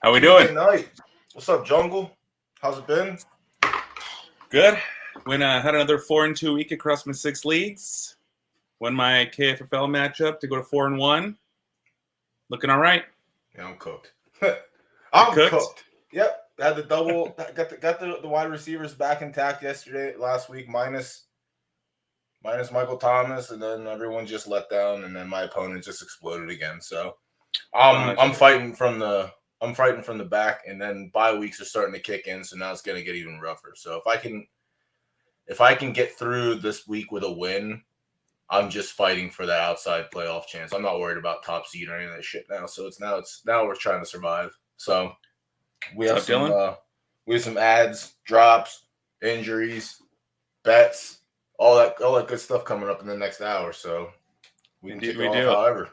How we doing? Good night. What's up, Jungle? How's it been? Good. Had another 4-2 week across my 6 leagues. Won my KFFL matchup to go to 4-1. Looking all right. Yeah, I'm cooked. I'm cooked? cooked. Yep. Had the double. got the wide receivers back intact last week, minus Michael Thomas, and then everyone just let down, and then my opponent just exploded again. So I'm fighting from the back, and then bye weeks are starting to kick in, so now it's going to get even rougher. So if I can get through this week with a win, I'm just fighting for that outside playoff chance. I'm not worried about top seed or any of that shit now. So now we're trying to survive. So we have some ads, drops, injuries, bets, all that good stuff coming up in the next hour. So we can kick it off however.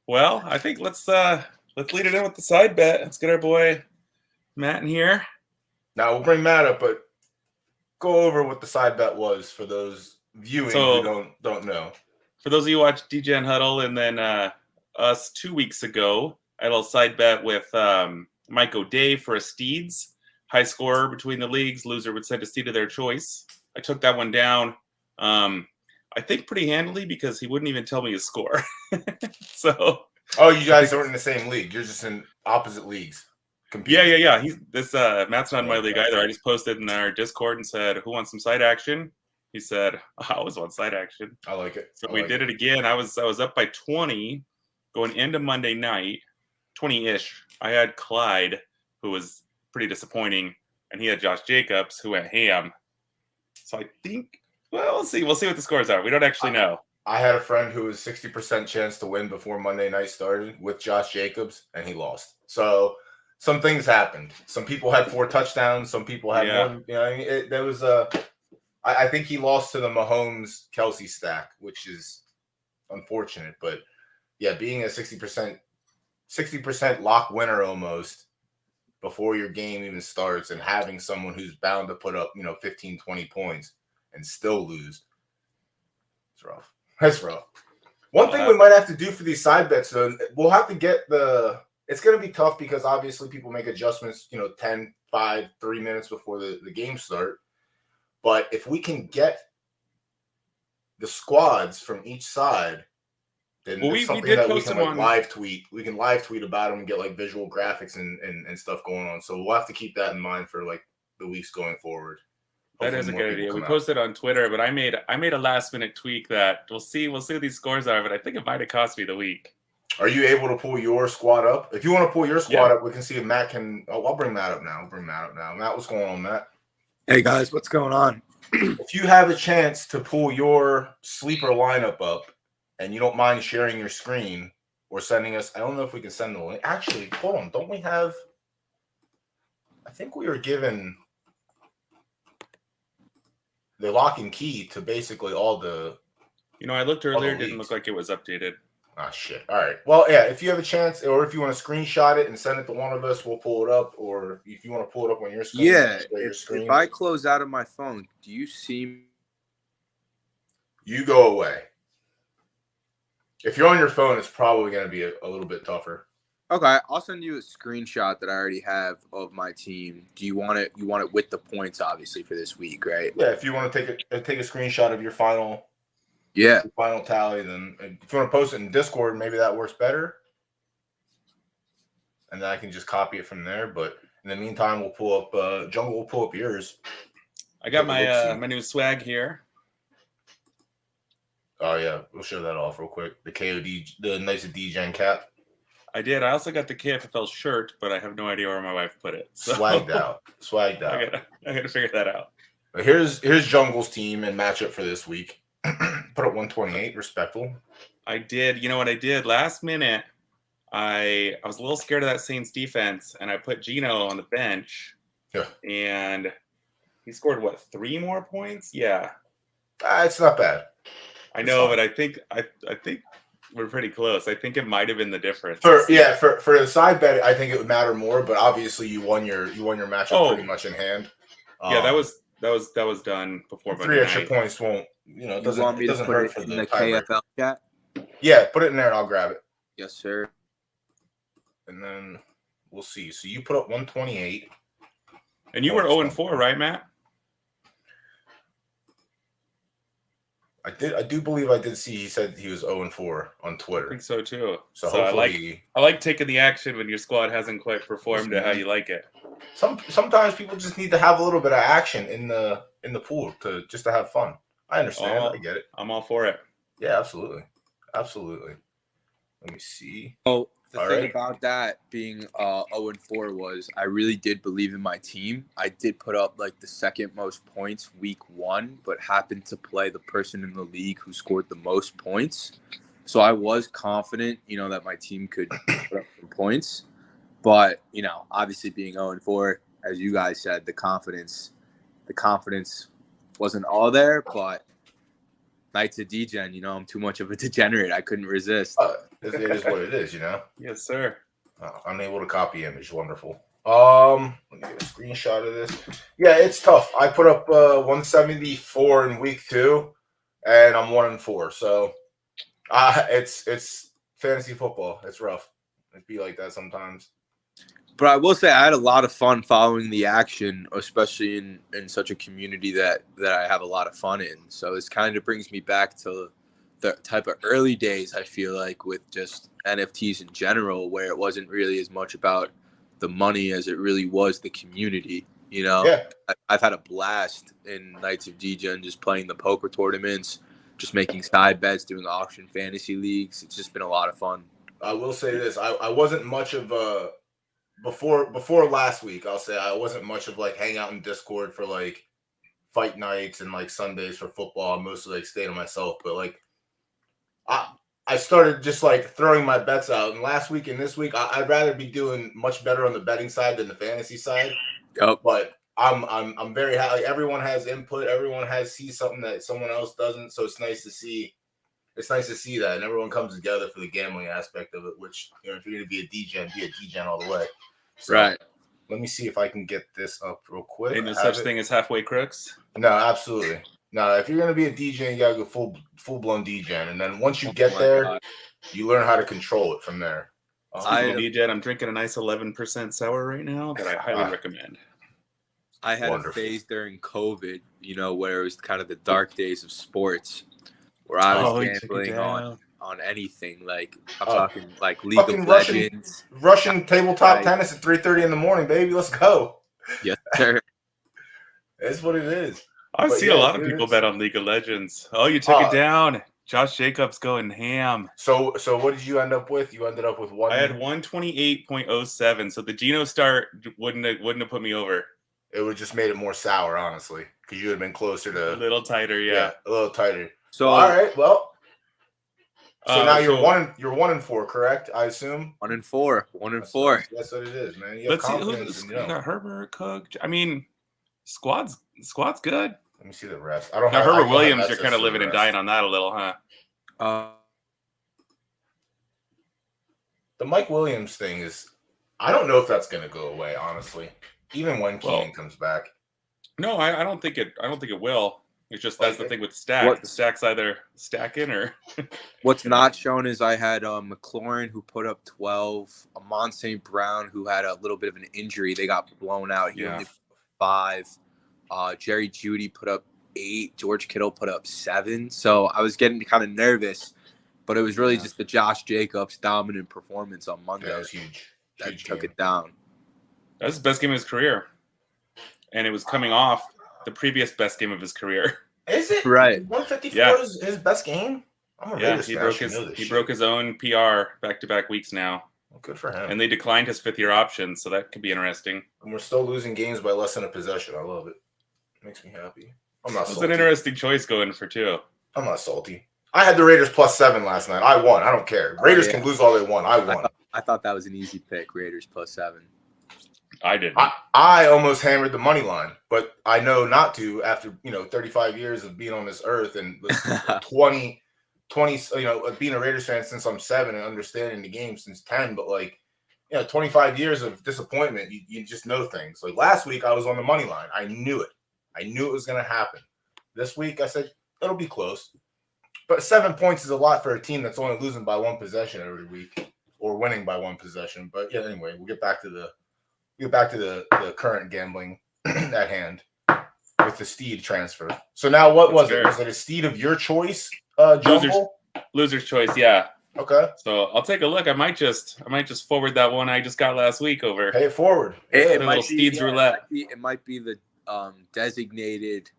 Well, I think let's lead it in with the side bet. Let's get our boy Matt in here. Now we'll bring Matt up, but go over what the side bet was for those viewing who don't know. For those of you who watched Degen Huddle, and then us 2 weeks ago, I had a little side bet with Mike O'Day for a Steeds. High scorer between the leagues. Loser would send a steed of their choice. I took that one down, I think pretty handily, because he wouldn't even tell me his score. So. Oh, you guys aren't in the same league. You're just in opposite leagues. Competing. Yeah. Matt's not in my league either. I just posted in our Discord and said, "Who wants some side action?" He said, "I always want side action." I like it. So we did it again. I was up by 20 going into Monday night, 20-ish. I had Clyde, who was pretty disappointing, and he had Josh Jacobs, who went ham. So I think, well, we'll see. We'll see what the scores are. We don't actually know. I had a friend who was 60% chance to win before Monday night started with Josh Jacobs, and he lost. So some things happened. Some people had 4 touchdowns. Some people had 1. You know, there was I think he lost to the Mahomes-Kelsey stack, which is unfortunate. But yeah, being a 60% lock winner almost before your game even starts, and having someone who's bound to put up 15, 20 points and still lose, it's rough. That's rough. One thing we might have to do for these side bets, though, we'll have to get it's going to be tough because obviously people make adjustments, 10, 5, 3 minutes before the games start. But if we can get the squads from each side, then it's something that we can live tweet. We can live tweet about them and get visual graphics and stuff going on. So we'll have to keep that in mind for the weeks going forward. That is a good idea. We posted on Twitter, but I made a last minute tweak that we'll see what these scores are, but I think it might have cost me the week. Are you able to pull your squad up? If you want to pull your squad up, we can see if Matt can. Oh, I'll bring Matt up now. Matt, what's going on, Matt? Hey guys, what's going on? If you have a chance to pull your sleeper lineup up and you don't mind sharing your screen or sending us, I don't know if we can send the link. Actually, hold on. Don't we have? I think we were given the lock and key to basically all the. I looked earlier. It didn't look like it was updated. Ah, shit. All right. Well, yeah, if you have a chance, or if you want to screenshot it and send it to one of us, we'll pull it up. Or if you want to pull it up on your screen. Yeah, if I close out of my phone, do you see? You go away. If you're on your phone, it's probably going to be a little bit tougher. Okay, I'll send you a screenshot that I already have of my team. Do you want it? You want it with the points, obviously, for this week, right? Yeah, if you want to take a screenshot of your final. Yeah. Final tally, then if you want to post it in Discord, maybe that works better. And then I can just copy it from there. But in the meantime, we'll pull up Jungle will pull up yours. I got my new swag here. Oh yeah, we'll show that off real quick. The KOD, the nice Degen cap. I did. I also got the KFFL shirt, but I have no idea where my wife put it. So. Swagged out. I gotta figure that out. But here's Jungle's team and matchup for this week. Put up 128, respectful. I did. You know what I did? Last minute, I was a little scared of that Saints defense, and I put Geno on the bench. Yeah. And he scored, 3 more points? Yeah. It's not bad. I know, but I think we're pretty close. I think it might have been the difference. For the side bet, I think it would matter more, but obviously you won your matchup pretty much in hand. Yeah, that was done before. 3 extra points won't. It doesn't hurt for the KFL chat. Yeah, put it in there and I'll grab it. Yes, sir. And then we'll see. So you put up 128. And you were 0-4, right, Matt? I do believe I did see he said he was 0-4 on Twitter. I think so too. So hopefully, I like taking the action when your squad hasn't quite performed to how you like it. Sometimes people just need to have a little bit of action in the pool to have fun. I understand. I get it. I'm all for it. Yeah, absolutely. Let me see. Oh, the thing about that being 0-4 was I really did believe in my team. I did put up like the second most points week 1, but happened to play the person in the league who scored the most points. So I was confident, that my team could put up some points. But, obviously being 0-4, as you guys said, the confidence wasn't all there, but Knights of Degen, I'm too much of a degenerate. I couldn't resist. It is what it is, Yes, sir. Unable to copy image. Wonderful. Let me get a screenshot of this. Yeah, it's tough. I put up 174 in week 2, and I'm 1-4. So it's fantasy football. It's rough. It'd be like that sometimes. But I will say I had a lot of fun following the action, especially in such a community that I have a lot of fun in. So this kind of brings me back to the type of early days, I feel like, with just NFTs in general, where it wasn't really as much about the money as it really was the community. Yeah. I've had a blast in Knights of Degen, just playing the poker tournaments, just making side bets, doing auction fantasy leagues. It's just been a lot of fun. I will say this. I wasn't much of a before last week. I'll say I wasn't much of like hang out in Discord for like fight nights and like Sundays for football. I'm mostly like staying to myself, but like I started just like throwing my bets out. And last week and this week, I'd rather be doing much better on the betting side than the fantasy side. Yep. But I'm very happy. Like, everyone has input. Everyone sees something that someone else doesn't. So it's nice to see. It's nice to see that, and everyone comes together for the gambling aspect of it. Which, if you're going to be a DGen all the way. So, right. Let me see if I can get this up real quick. Ain't no such thing as halfway crooks. No, absolutely. No, if you're going to be a DJ, you got to go full blown DGen, and then once you get there, you learn how to control it from there. DGen, I'm drinking a nice 11% sour right now that I highly recommend. I had a phase during COVID, where it was kind of the dark days of sports, where I was gambling on anything. Like I'm talking like League of Legends, Russian tabletop tennis at 3:30 in the morning, baby. Let's go. Yes, sir. That's what it is. I've seen a lot of people bet on League of Legends. Oh, you took it down. Josh Jacobs going ham. So what did you end up with? You ended up with one. I had 128.07. So the Geno start wouldn't have put me over. It would have just made it more sour, honestly, because you would have been closer to a little tighter. Yeah, a little tighter. So all right, well. So now you're 1-4, correct? I assume 1-4, 1-4. That's what it is, man. You Let's see. You got Herbert, Cook. I mean, squad's good. Let me see the rest. I don't now have Herbert Williams. You're kind of living and dying on that a little, huh? The Mike Williams thing is, I don't know if that's going to go away, honestly. Even when Keenan comes back. No, I don't think it. I don't think it will. It's just that's the thing with the stack. The stack's either stacking or. What's not shown is I had McLaurin who put up 12, Amon St. Brown who had a little bit of an injury. They got blown out. He only put 5. Jerry Jeudy put up 8. George Kittle put up 7. So I was getting kind of nervous, but it was really just the Josh Jacobs dominant performance on Monday. That was huge. That took it down. That was his best game of his career, and it was coming off the previous best game of his career. Is it? Right. 154 is his best game? He broke his own PR back-to-back weeks now. Well, good for him. And they declined his 5th-year option, so that could be interesting. And we're still losing games by less than a possession. I love it. Makes me happy. I'm not salty. It's an interesting choice going for 2. I'm not salty. I had the Raiders +7 last night. I won. I don't care. Raiders can lose all they want. I won. I thought that was an easy pick, Raiders +7. I didn't. I almost hammered the money line, but I know not to after 35 years of being on this earth and 20 being a Raiders fan since I'm 7 and understanding the game since 10. But 25 years of disappointment, you just know things. Like last week, I was on the money line. I knew it. I knew it was going to happen. This week, I said it'll be close. But 7 points is a lot for a team that's only losing by 1 possession every week. or winning by 1 possession. But yeah, anyway, we'll get back to the current gambling at hand with the Steed transfer. So now what was it? Was it a Steed of your choice, Loser's choice, yeah. Okay. So I'll take a look. I might just forward that one I just got last week over. Pay it forward. It little Steeds roulette. It might be the designated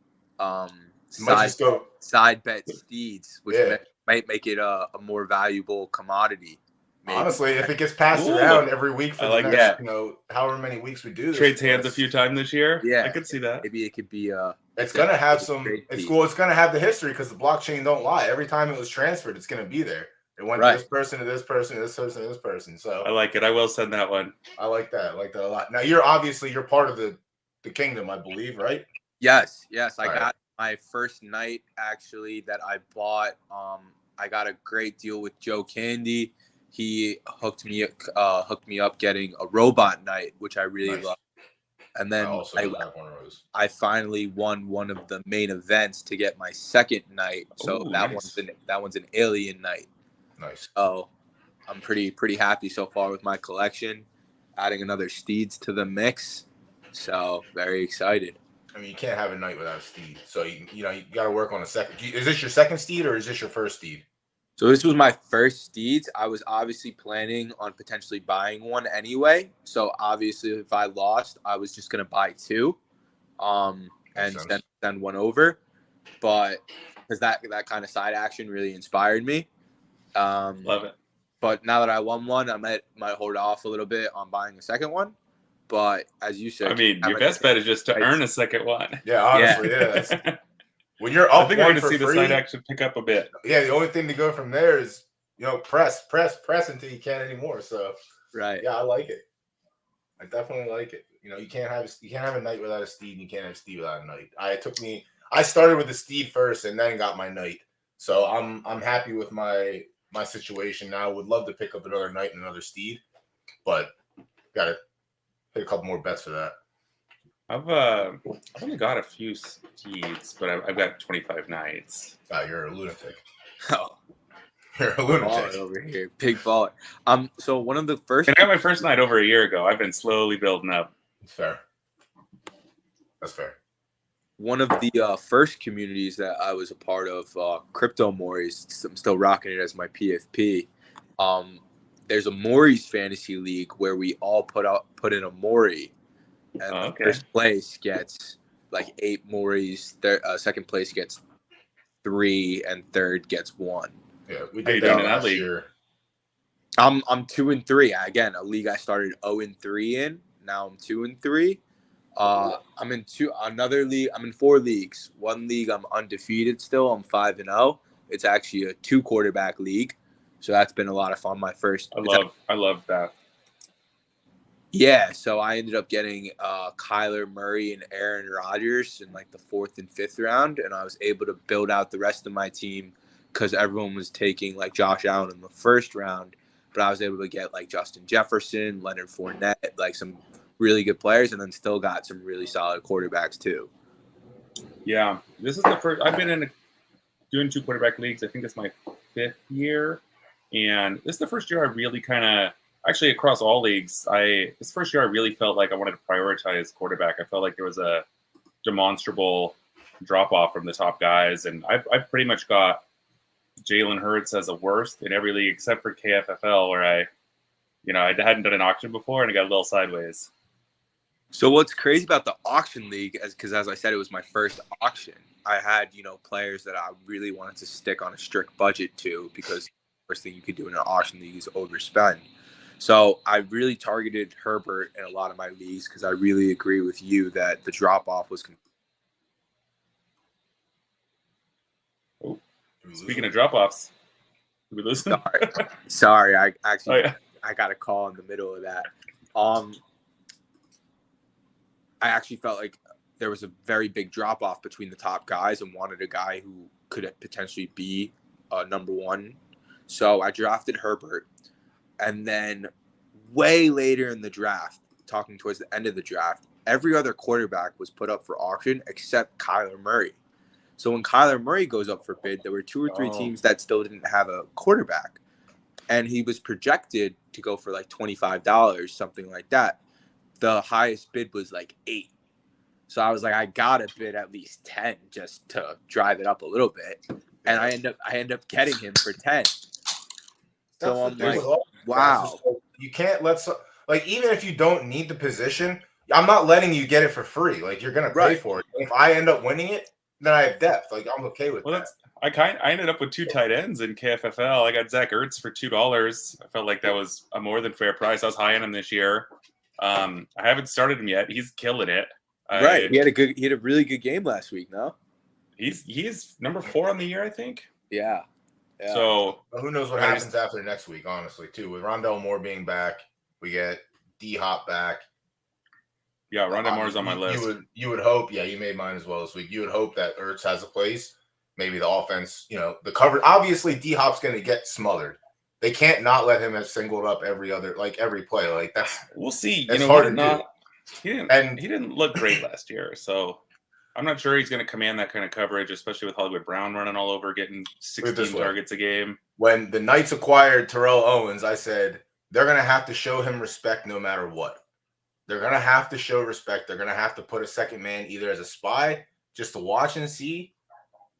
side bet Steeds, which might make it a more valuable commodity. Maybe. Honestly, if it gets passed around every week for the next, however many weeks we do this. Trades hands a few times this year. Yeah. I could see that. Maybe it could be it's gonna have some it's gonna have the history because the blockchain don't lie. Every time it was transferred, it's gonna be there. It went to this person to this person to this person to this person. So I like it. I will send that one. I like that. I like that a lot. Now you're part of the kingdom, I believe, right? Yes. I got my first night actually that I bought. I got a great deal with Joe Candy. He hooked me up getting a robot night, which I really love. And then I finally won one of the main events to get my second night. So that one's an alien night. Nice. So I'm pretty happy so far with my collection. Adding another Steeds to the mix. So very excited. I mean, you can't have a night without a Steed. So you got to work on a second. Is this your second Steed or is this your first Steed? So this was my first Steeds. I was obviously planning on potentially buying one anyway. So obviously, if I lost, I was just gonna buy 2, and send one over. But because that kind of side action really inspired me. Love it. But now that I won one, I might hold off a little bit on buying a second one. But as you said, I mean, your best bet is just to earn a second one. Yeah, honestly, yeah. When you're up, I think I'm going to see the side action pick up a bit. Yeah, the only thing to go from there is press until you can't anymore. So right, yeah, I like it. I definitely like it. You can't have a night without a Steed, and you can't have Steed without a night. I started with the Steed first, and then got my night. So I'm happy with my situation now. Would love to pick up another night and another Steed, but got to hit a couple more bets for that. I've only got a few Steeds, but I've got 25 nights. Oh, you're a lunatic. Oh, you're a lunatic over here, big baller. So one of the first. And I got my first night over a year ago. I've been slowly building up. That's fair. That's fair. One of the first communities that I was a part of, Crypto Maury's. I'm still rocking it as my PFP. There's a Maury's fantasy league where we all put in a Maury. And first place gets like 8 Maury's. Second place gets 3, and third gets 1. Yeah, we did that last year. I'm 2-3. Again, a league I started 0-3 in. Now I'm 2-3. I'm in another league. I'm in 4 leagues. One league I'm undefeated still. I'm 5-0. It's actually a 2 quarterback league, so that's been a lot of fun. My first. I love that. Yeah, so I ended up getting Kyler Murray and Aaron Rodgers in like the 4th and 5th round, and I was able to build out the rest of my team because everyone was taking like Josh Allen in the 1st round, but I was able to get like Justin Jefferson, Leonard Fournette, like some really good players, and then still got some really solid quarterbacks too. Yeah, this is the first I've been doing 2 quarterback leagues. I think it's my 5th year, and this is the first year I really kind of. Actually, across all leagues, this first year I really felt like I wanted to prioritize quarterback. I felt like there was a demonstrable drop-off from the top guys, and I've pretty much got Jalen Hurts as a worst in every league except for KFFL, where I hadn't done an auction before, and I got a little sideways. So what's crazy about the auction league is because, as I said, it was my first auction. I had, players that I really wanted to stick on a strict budget to because the first thing you could do in an auction league is overspend. So I really targeted Herbert in a lot of my leagues because I really agree with you that the drop-off was. Speaking of drop-offs, did we lose them? Sorry. I got a call in the middle of that. I actually felt like there was a very big drop-off between the top guys and wanted a guy who could potentially be number 1. So I drafted Herbert. And then way later in the draft, talking towards the end of the draft, every other quarterback was put up for auction except Kyler Murray. So when Kyler Murray goes up for bid, there were 2 or 3 teams that still didn't have a quarterback. and he was projected to go for like $25, something like that. The highest bid was like 8. So I was like, I gotta bid at least 10 just to drive it up a little bit. And I end up getting him for 10. So I'm like, wow. You can't let even if you don't need the position, I'm not letting you get it for free. Like, you're gonna pay for it. If I end up winning it, then I have depth. Like, I'm okay with that. I ended up with 2 tight ends in KFFL. I got Zach Ertz for $2. I felt like that was a more than fair price. I was high on him this year. I haven't started him yet. He's killing it. Right. He had a really good game last week, no? He's number 4 on the year, I think. Yeah. So who knows what happens after next week, honestly, too. With Rondell Moore being back, we get D-Hop back. Yeah, Rondell Moore's on my list. You would hope, you made mine as well this week. You would hope that Ertz has a place. Maybe the offense, the cover. Obviously, D-Hop's going to get smothered. They can't not let him have singled up every play. Like, that's we'll see. It's hard to do. He didn't look great last year, so I'm not sure he's going to command that kind of coverage, especially with Hollywood Brown running all over, getting 16 targets a game. When the Knights acquired Terrell Owens, I said they're going to have to show him respect no matter what. They're going to have to show respect. They're going to have to put a second man either as a spy just to watch and see,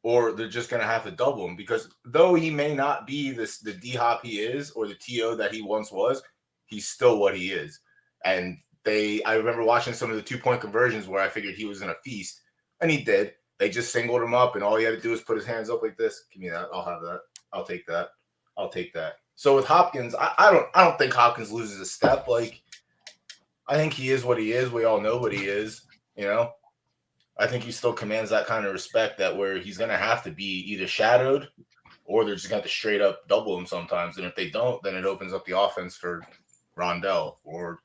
or they're just going to have to double him, because though he may not be the D-Hop he is or the TO that he once was, he's still what he is. And I remember watching some of the 2-point conversions where I figured he was in a feast, and he did. They just singled him up, and all he had to do was put his hands up like this. Give me that. I'll have that. I'll take that. I'll take that. So with Hopkins, I don't think Hopkins loses a step. Like, I think he is what he is. We all know what he is. I think he still commands that kind of respect that where he's going to have to be either shadowed or they're just going to straight up double him sometimes. And if they don't, then it opens up the offense for Rondell or,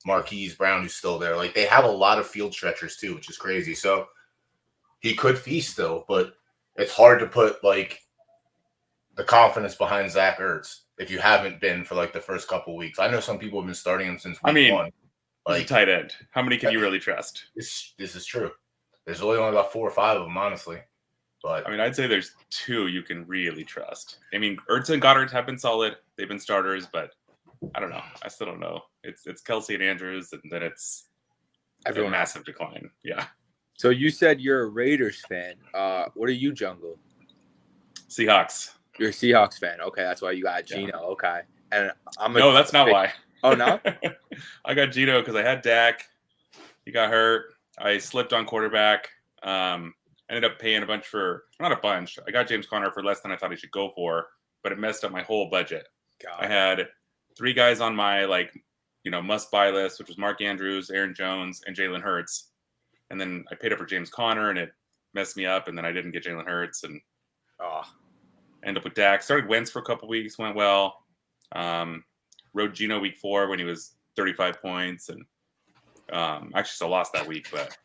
Marquise Brown, who's still there. Like, they have a lot of field stretchers too, which is crazy. So he could feast still, but it's hard to put like the confidence behind Zach Ertz if you haven't been for like the first couple weeks. I know some people have been starting him since week 1. Like, tight end. How many can you really trust? This is true. There's really only about 4 or 5 of them, honestly. But I'd say there's 2 you can really trust. Ertz and Goddard have been solid. They've been starters, but I don't know. I still don't know. It's Kelsey and Andrews, and then it's a massive decline. Yeah. So you said you're a Raiders fan. What are you, Jungle? Seahawks. You're a Seahawks fan. Okay, that's why you got Geno. Yeah. Okay. And No, that's not why. Oh, no? I got Geno because I had Dak. He got hurt. I slipped on quarterback. Ended up paying not a bunch. I got James Conner for less than I thought he should go for, but it messed up my whole budget. I had 3 guys on my must-buy list, which was Mark Andrews, Aaron Jones, and Jalen Hurts. And then I paid up for James Conner, and it messed me up, and then I didn't get Jalen Hurts, and ended up with Dak. Started Wentz for a couple weeks, went well. Rode Geno week 4 when he was 35 points, and actually still lost that week, but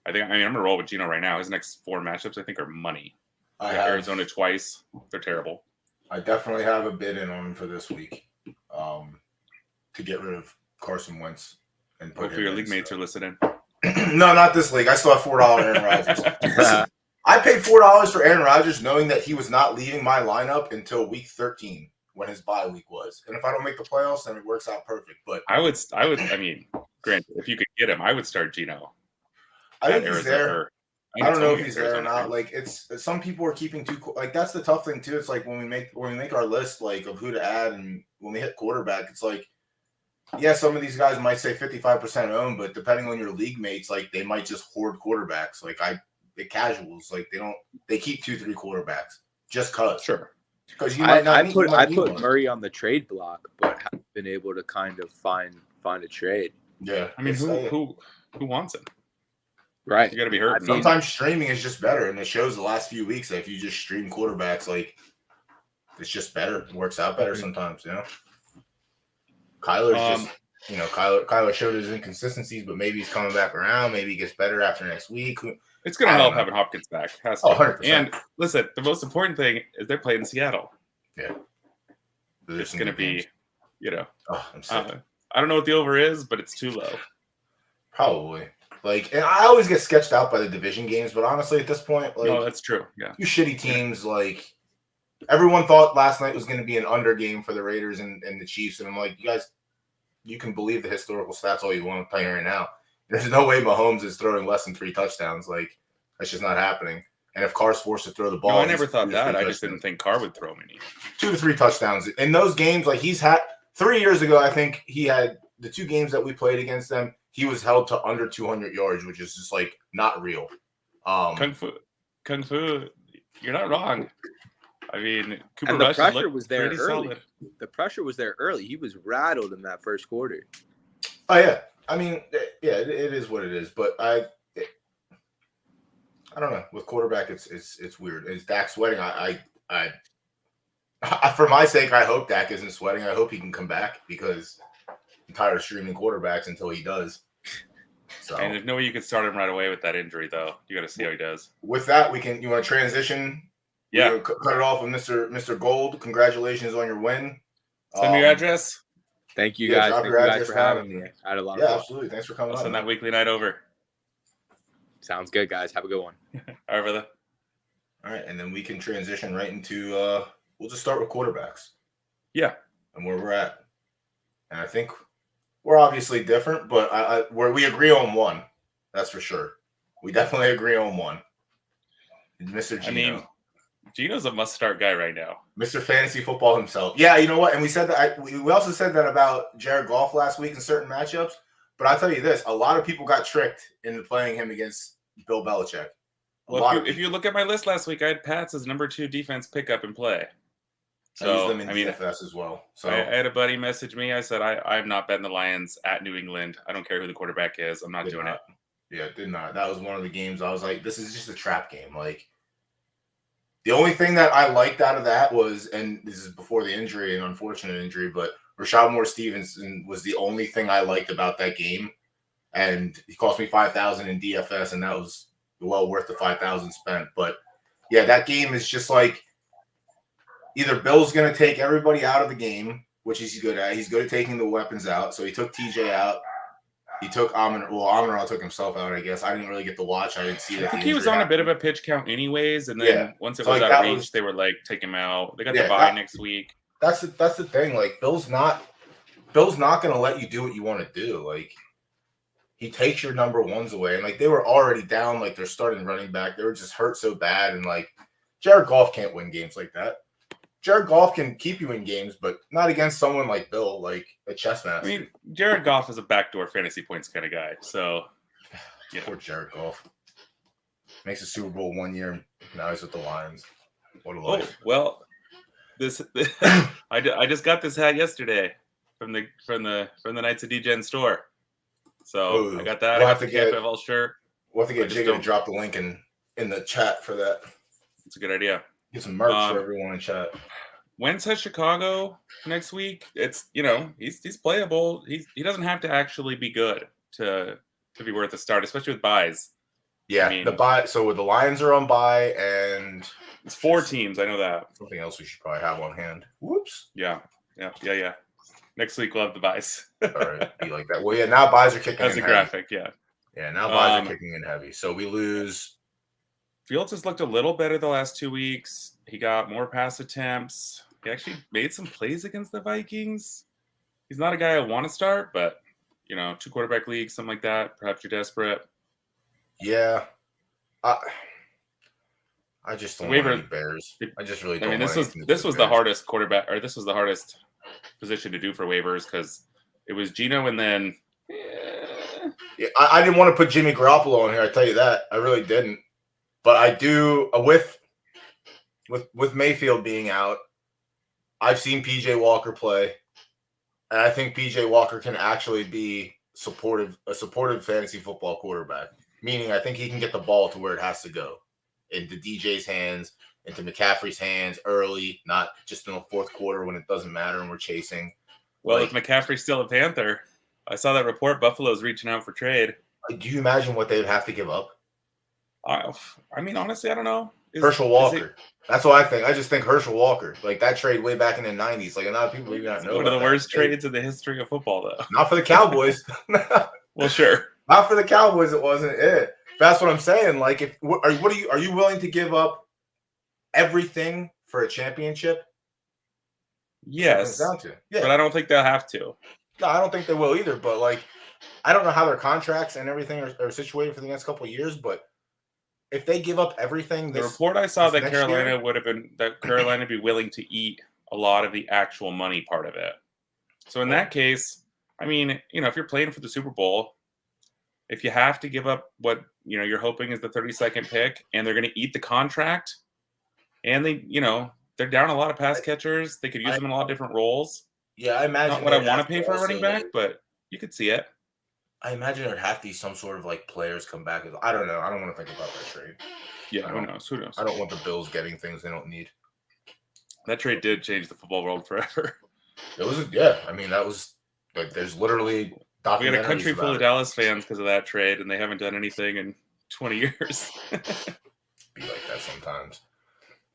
I'm going to roll with Geno right now. His next 4 matchups, I think, are money. Arizona twice. They're terrible. I definitely have a bid in on him for this week to get rid of Carson Wentz. And hopefully your league mates are listening. No, not this league. I still have $4 Aaron Rodgers. Listen, I paid $4 for Aaron Rodgers knowing that he was not leaving my lineup until week 13 when his bye week was. And if I don't make the playoffs, then it works out perfect. But granted, if you could get him, I would start Geno. I think he's there. I don't know if he's there or not. Like, it's some people are keeping like, that's the tough thing too. It's like when we make our list like of who to add, and when we hit quarterback, it's like, yeah, some of these guys might say 55% own, but depending on your league mates, like, they might just hoard quarterbacks. Like, the casuals, like, they keep 2-3 quarterbacks just cause. Sure. Because I put Murray on the trade block, but haven't been able to kind of find a trade. Yeah, who wants him? Right, you got to be hurt. Sometimes streaming is just better, and it shows the last few weeks that if you just stream quarterbacks, like, it's just better. It works out better sometimes, Kyler's Kyler showed his inconsistencies, but maybe he's coming back around. Maybe he gets better after next week. It's going to help having Hopkins back. Has to. 100%. And listen, the most important thing is they're playing Seattle. Yeah. It's going to be, I'm sick. I don't know what the over is, but it's too low. Probably. Like, and I always get sketched out by the division games, but honestly, at this point, like, no, that's true. Yeah. 2 shitty teams, like, everyone thought last night was going to be an under game for the Raiders and the Chiefs. And I'm like, you guys, you can believe the historical stats all you want to play right now. There's no way Mahomes is throwing less than 3 touchdowns. Like, that's just not happening. And if Carr's forced to throw the ball, no, I never thought that. I just didn't think Carr would throw many. 2 to 3 touchdowns in those games. Like, he's had 3 years ago, I think he had the 2 games that we played against them. He was held to under 200 yards, which is just like not real. Kung Fu, you're not wrong. I mean, Cooper and the Rush pressure was there early. solid. The pressure was there early. He was rattled in that first quarter. Oh yeah, I mean, yeah, it is what it is. But I don't know. With quarterback, it's weird. Is Dak sweating? I for my sake, I hope Dak isn't sweating. I hope he can come back because I'm tired of streaming quarterbacks until he does. So, and there's no way you could start him right away with that injury, though. You got to see how he does. With that, you want to transition? Yeah. Cut it off with Mr. Gold. Congratulations on your win. Send me your address. Thank you guys. Thank you guys for having me. I had a lot of fun. Absolutely. Thanks for coming I'll on. send that weekly night over. Sounds good, guys. Have a good one. All right, brother. All right, and then we can transition right into we'll just start with quarterbacks. Yeah. And where we're at. And I think we're obviously different, but we agree on one. That's for sure. We definitely agree on one. Mr. Gino. I mean, Gino's a must-start guy right now. Mr. Fantasy Football himself. Yeah, you know what? And we said that we also said that about Jared Goff last week in certain matchups. But I'll tell you this, a lot of people got tricked into playing him against Bill Belichick. Well, if you look at my list last week, I had Pats as number 2 defense pickup and play. So I used them in DFS as well. So I had a buddy message me. I said, I'm not betting the Lions at New England. I don't care who the quarterback is. I'm not doing it. Yeah, did not. That was one of the games I was like, this is just a trap game. Like, the only thing that I liked out of that was, and this is before the injury, an unfortunate injury, but Rashad Moore-Stevenson was the only thing I liked about that game. And he cost me $5,000 in DFS, and that was well worth the $5,000 spent. But yeah, that game is just like either Bill's going to take everybody out of the game, which he's good at. He's good at taking the weapons out. So he took TJ out. He took Amon-Ra took himself out, I guess. I didn't really get to watch. I didn't see that. I think he was on a bit of a pitch count anyways, and then once it was out of reach, they were like, take him out. They got the bye next week. That's the thing. Like, Bill's not going to let you do what you want to do. Like, he takes your number ones away. And, like, they were already down, like, their starting running back. They were just hurt so bad. And, like, Jared Goff can't win games like that. Jared Goff can keep you in games, but not against someone like Bill, like a chess master. I mean, Jared Goff is a backdoor fantasy points kind of guy. So, yeah. Poor Jared Goff. Makes a Super Bowl 1 year. Now he's with the Lions. What a life. Oh, well, I just got this hat yesterday from the Knights of Degen store. So I got that. We'll I got the KFFL shirt. We'll have to get Jigga to drop the link in the chat for that. It's a good idea. Get some merch for everyone in chat. Wentz has Chicago next week. It's he's playable. He doesn't have to actually be good to be worth a start, especially with buys. Yeah, the bye. So the Lions are on bye, and it's 4 teams. I know that. Something else we should probably have on hand. Whoops. Yeah. Next week we'll have the buys. All right, be like that. Well, yeah. Now buys are kicking. That's in a graphic. Heavy. Yeah. Yeah. Now buys are kicking in heavy. So we lose. Fields has looked a little better the last 2 weeks. He got more pass attempts. He actually made some plays against the Vikings. He's not a guy I want to start, but 2 quarterback leagues, something like that. Perhaps you're desperate. Yeah. I just don't want any Bears. I just really don't. I mean, this was the hardest quarterback, or this was the hardest position to do for waivers because it was Gino and then. Yeah, I didn't want to put Jimmy Garoppolo on here. I tell you that. I really didn't. But I do with Mayfield being out. I've seen PJ Walker play, and I think PJ Walker can actually be a supportive fantasy football quarterback. Meaning, I think he can get the ball to where it has to go, into DJ's hands, into McCaffrey's hands early, not just in the fourth quarter when it doesn't matter and we're chasing. Well, if McCaffrey's still a Panther, I saw that report. Buffalo's reaching out for trade. Do you imagine what they would have to give up? I mean, honestly, I don't know. Herschel Walker. That's what I think. I just think Herschel Walker. Like that trade way back in the 90s. Like a lot of people even not know. One of the worst trades in the history of football, though. Not for the Cowboys. Well, sure. Not for the Cowboys. It wasn't it. That's what I'm saying. Like, are you willing to give up everything for a championship? Yes, Down to. Yeah. but I don't think they'll have to. No, I don't think they will either. But like, I don't know how their contracts and everything are situated for the next couple of years. But if they give up everything, The report I saw that Carolina would be willing to eat a lot of the actual money part of it. So in that case, I mean, if you're playing for the Super Bowl, if you have to give up what you're hoping is the 32nd pick, and they're going to eat the contract, and they're down a lot of pass catchers, they could use them in a lot of different roles. Yeah, I imagine not what I want to pay for a running back, but you could see it. I imagine there'd have to be some sort of like players come back. I don't know. I don't want to think about that trade. Yeah, who knows? I don't want the Bills getting things they don't need. That trade did change the football world forever. It was, yeah. I mean, that was like, there's literally documentaries. We had a country full of Dallas fans because of that trade, and they haven't done anything in 20 years. Be like that sometimes.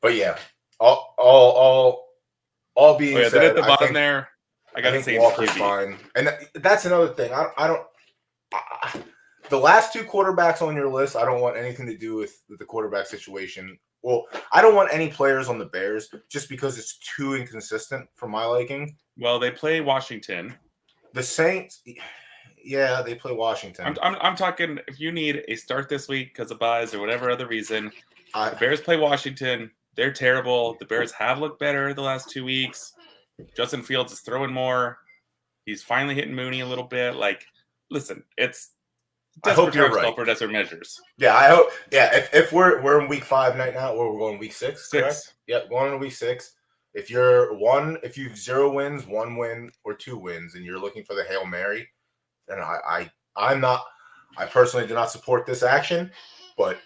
But yeah, all being said, then at the bottom there, I gotta say Walker's fine, and that's another thing. I don't. The last two quarterbacks on your list, I don't want anything to do with the quarterback situation. Well, I don't want any players on the Bears just because it's too inconsistent for my liking. Well, they play Washington. The Saints, yeah, they play Washington. I'm talking if you need a start this week because of buys or whatever other reason. The Bears play Washington. They're terrible. The Bears have looked better the last 2 weeks. Justin Fields is throwing more. He's finally hitting Mooney a little bit. Like, listen, it's I hope you're right. For desperate measures. Yeah, I hope. Yeah, if we're in week 5 right now, or we're going week 6. Correct? Yep, going to week 6. If you've 0 wins, 1 win, or 2 wins, and you're looking for the Hail Mary, then I'm not. I personally do not support this action, but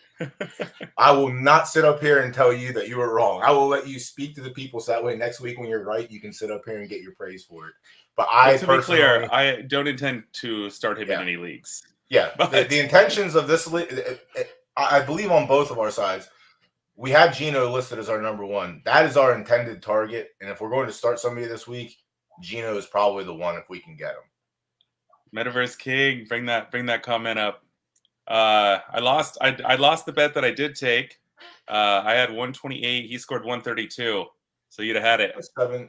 I will not sit up here and tell you that you were wrong. I will let you speak to the people so that way next week when you're right, you can sit up here and get your praise for it. But to be clear, I don't intend to start him in any leagues. Yeah, but the intentions of this league, I believe on both of our sides, we have Geno listed as our number 1. That is our intended target. And if we're going to start somebody this week, Geno is probably the one if we can get him. Metaverse King, bring that comment up. I lost the bet that I did take. I had 128. He scored 132. So you'd have had it. 7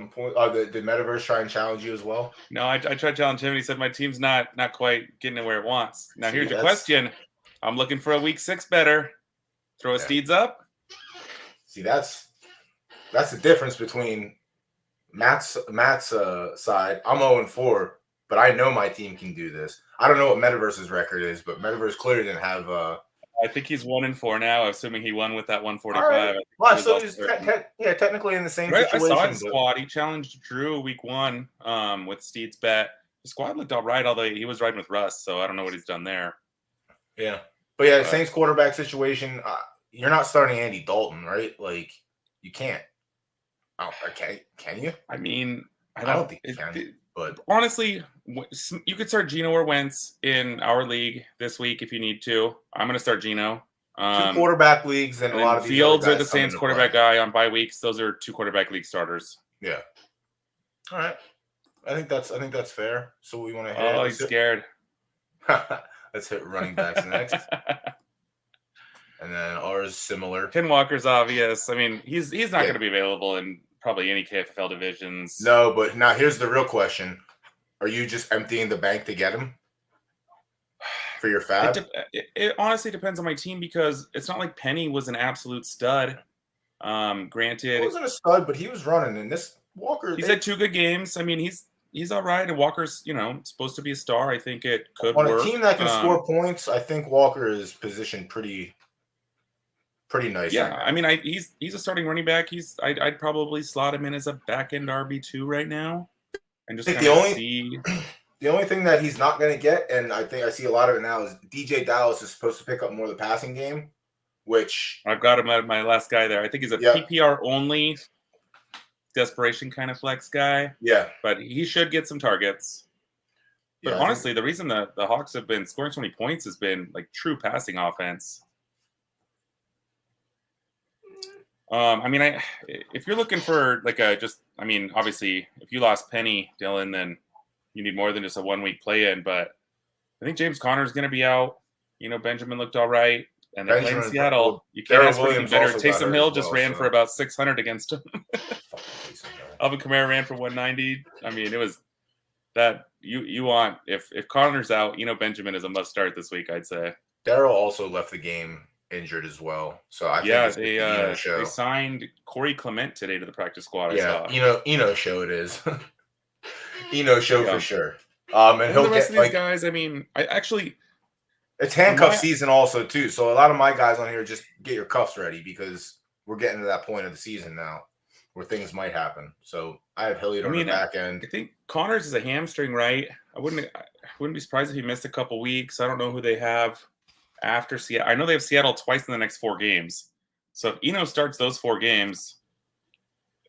points. Did Metaverse try and challenge you as well? No, I tried to challenge him, and he said my team's not quite getting it where it wants. Now here's your question. I'm looking for a week 6 better. Throw a Steeds up. See, that's the difference between Matt's side. I'm 0-4, but I know my team can do this. I don't know what Metaverse's record is, but Metaverse clearly didn't have. I think he's 1-4 now, assuming he won with that 145. Right. Well, so he's technically in the same situation. I saw his squad. He challenged Drew week 1 with Steed's bet. The squad looked all right, although he was riding with Russ, so I don't know what he's done there. Yeah. But yeah, the Saints quarterback situation, you're not starting Andy Dalton, right? Like, you can't. Oh, okay. Can you? I mean, I don't think you can. But honestly, you could start Geno or Wentz in our league this week if you need to. I'm going to start Geno. 2 quarterback leagues and a lot of these Fields are the Saints quarterback guy on bye weeks. Those are 2 quarterback league starters. Yeah. All right. I think that's fair. So we want to hit. Oh, he's scared. Let's hit running backs next. And then ours similar. Ken Walker's obvious. I mean, he's not going to be available in probably any KFFL divisions. No, but now here's the real question. Are you just emptying the bank to get him for your fab? It honestly depends on my team because it's not like Penny was an absolute stud. Granted, he wasn't a stud, but he was running. And this Walker, he's had 2 good games. I mean, he's all right. And Walker's supposed to be a star. I think it could on work. A team that can score points. I think Walker is positioned pretty nice. Yeah, right, I mean, he's a starting running back. I'd probably slot him in as a back end RB2 right now, and just see. The only thing that he's not going to get, and I think I see a lot of it now, is DJ Dallas is supposed to pick up more of the passing game, which I've got him at my last guy there. I think he's a PPR only, desperation kind of flex guy. Yeah, but he should get some targets. But honestly, the reason the Hawks have been scoring so many points has been like true passing offense. I mean, if you're looking for like obviously, if you lost Penny, Dylan, then you need more than just a 1 week play in. But I think James Conner is going to be out. Benjamin looked all right. and they're playing Benjamin, Seattle. You can't ask for anything Williams better. also got Taysom hurt Hill as just well, ran so. for about 600 against him. Fucking Taysom, man. Alvin Kamara ran for 190. I mean, it was that you want if Connor's out, Benjamin is a must start this week, I'd say. Darryl also left the game injured as well, so I think it's the show. They signed Corey Clement today to the practice squad. Yeah, I saw. Show it is. Show for sure. And the rest of these guys. I mean, it's handcuff season also too. So a lot of my guys on here just get your cuffs ready because we're getting to that point of the season now where things might happen. So I have Hilliard on the back end. I think Connors is a hamstring, right? I wouldn't be surprised if he missed a couple weeks. I don't know who they have after Seattle. I know they have Seattle twice in the next 4 games. So if Eno starts those 4 games,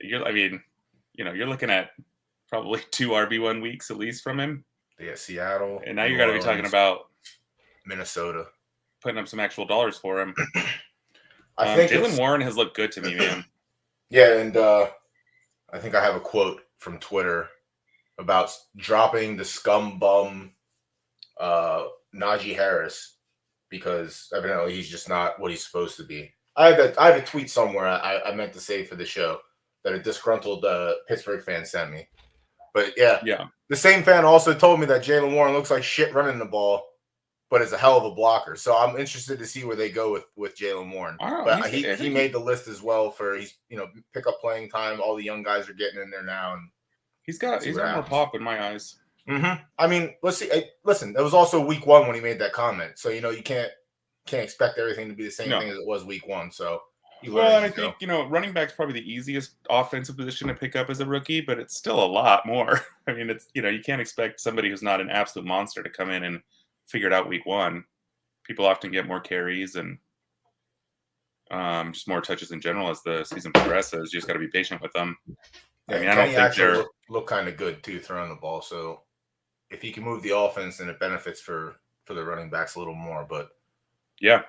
you're looking at probably 2 RB1 weeks at least from him. Yeah, Seattle. And now you got to be talking about Minnesota, putting up some actual dollars for him. I think Jaylen Warren has looked good to me, man. Yeah, and I think I have a quote from Twitter about dropping the scum bum Najee Harris because evidently he's just not what he's supposed to be. I have a tweet somewhere I meant to say for the show that a disgruntled Pittsburgh fan sent me. But yeah, the same fan also told me that Jaylen Warren looks like shit running the ball, but is a hell of a blocker. So I'm interested to see where they go with Jaylen Warren. But he made the list as well for pick up playing time. All the young guys are getting in there now, and he's got more pop in my eyes. Mm-hmm. I mean, let's see. Listen, it was also week 1 when he made that comment, so you can't expect everything to be the same thing as it was week 1. So. Well, and I think, running back's probably the easiest offensive position to pick up as a rookie, but it's still a lot more. I mean, it's, you can't expect somebody who's not an absolute monster to come in and figure it out week 1. People often get more carries and just more touches in general as the season progresses. You just got to be patient with them. Yeah, I mean, I don't think they're look kind of good too throwing the ball. So if you can move the offense, then it benefits for the running backs a little more. But yeah.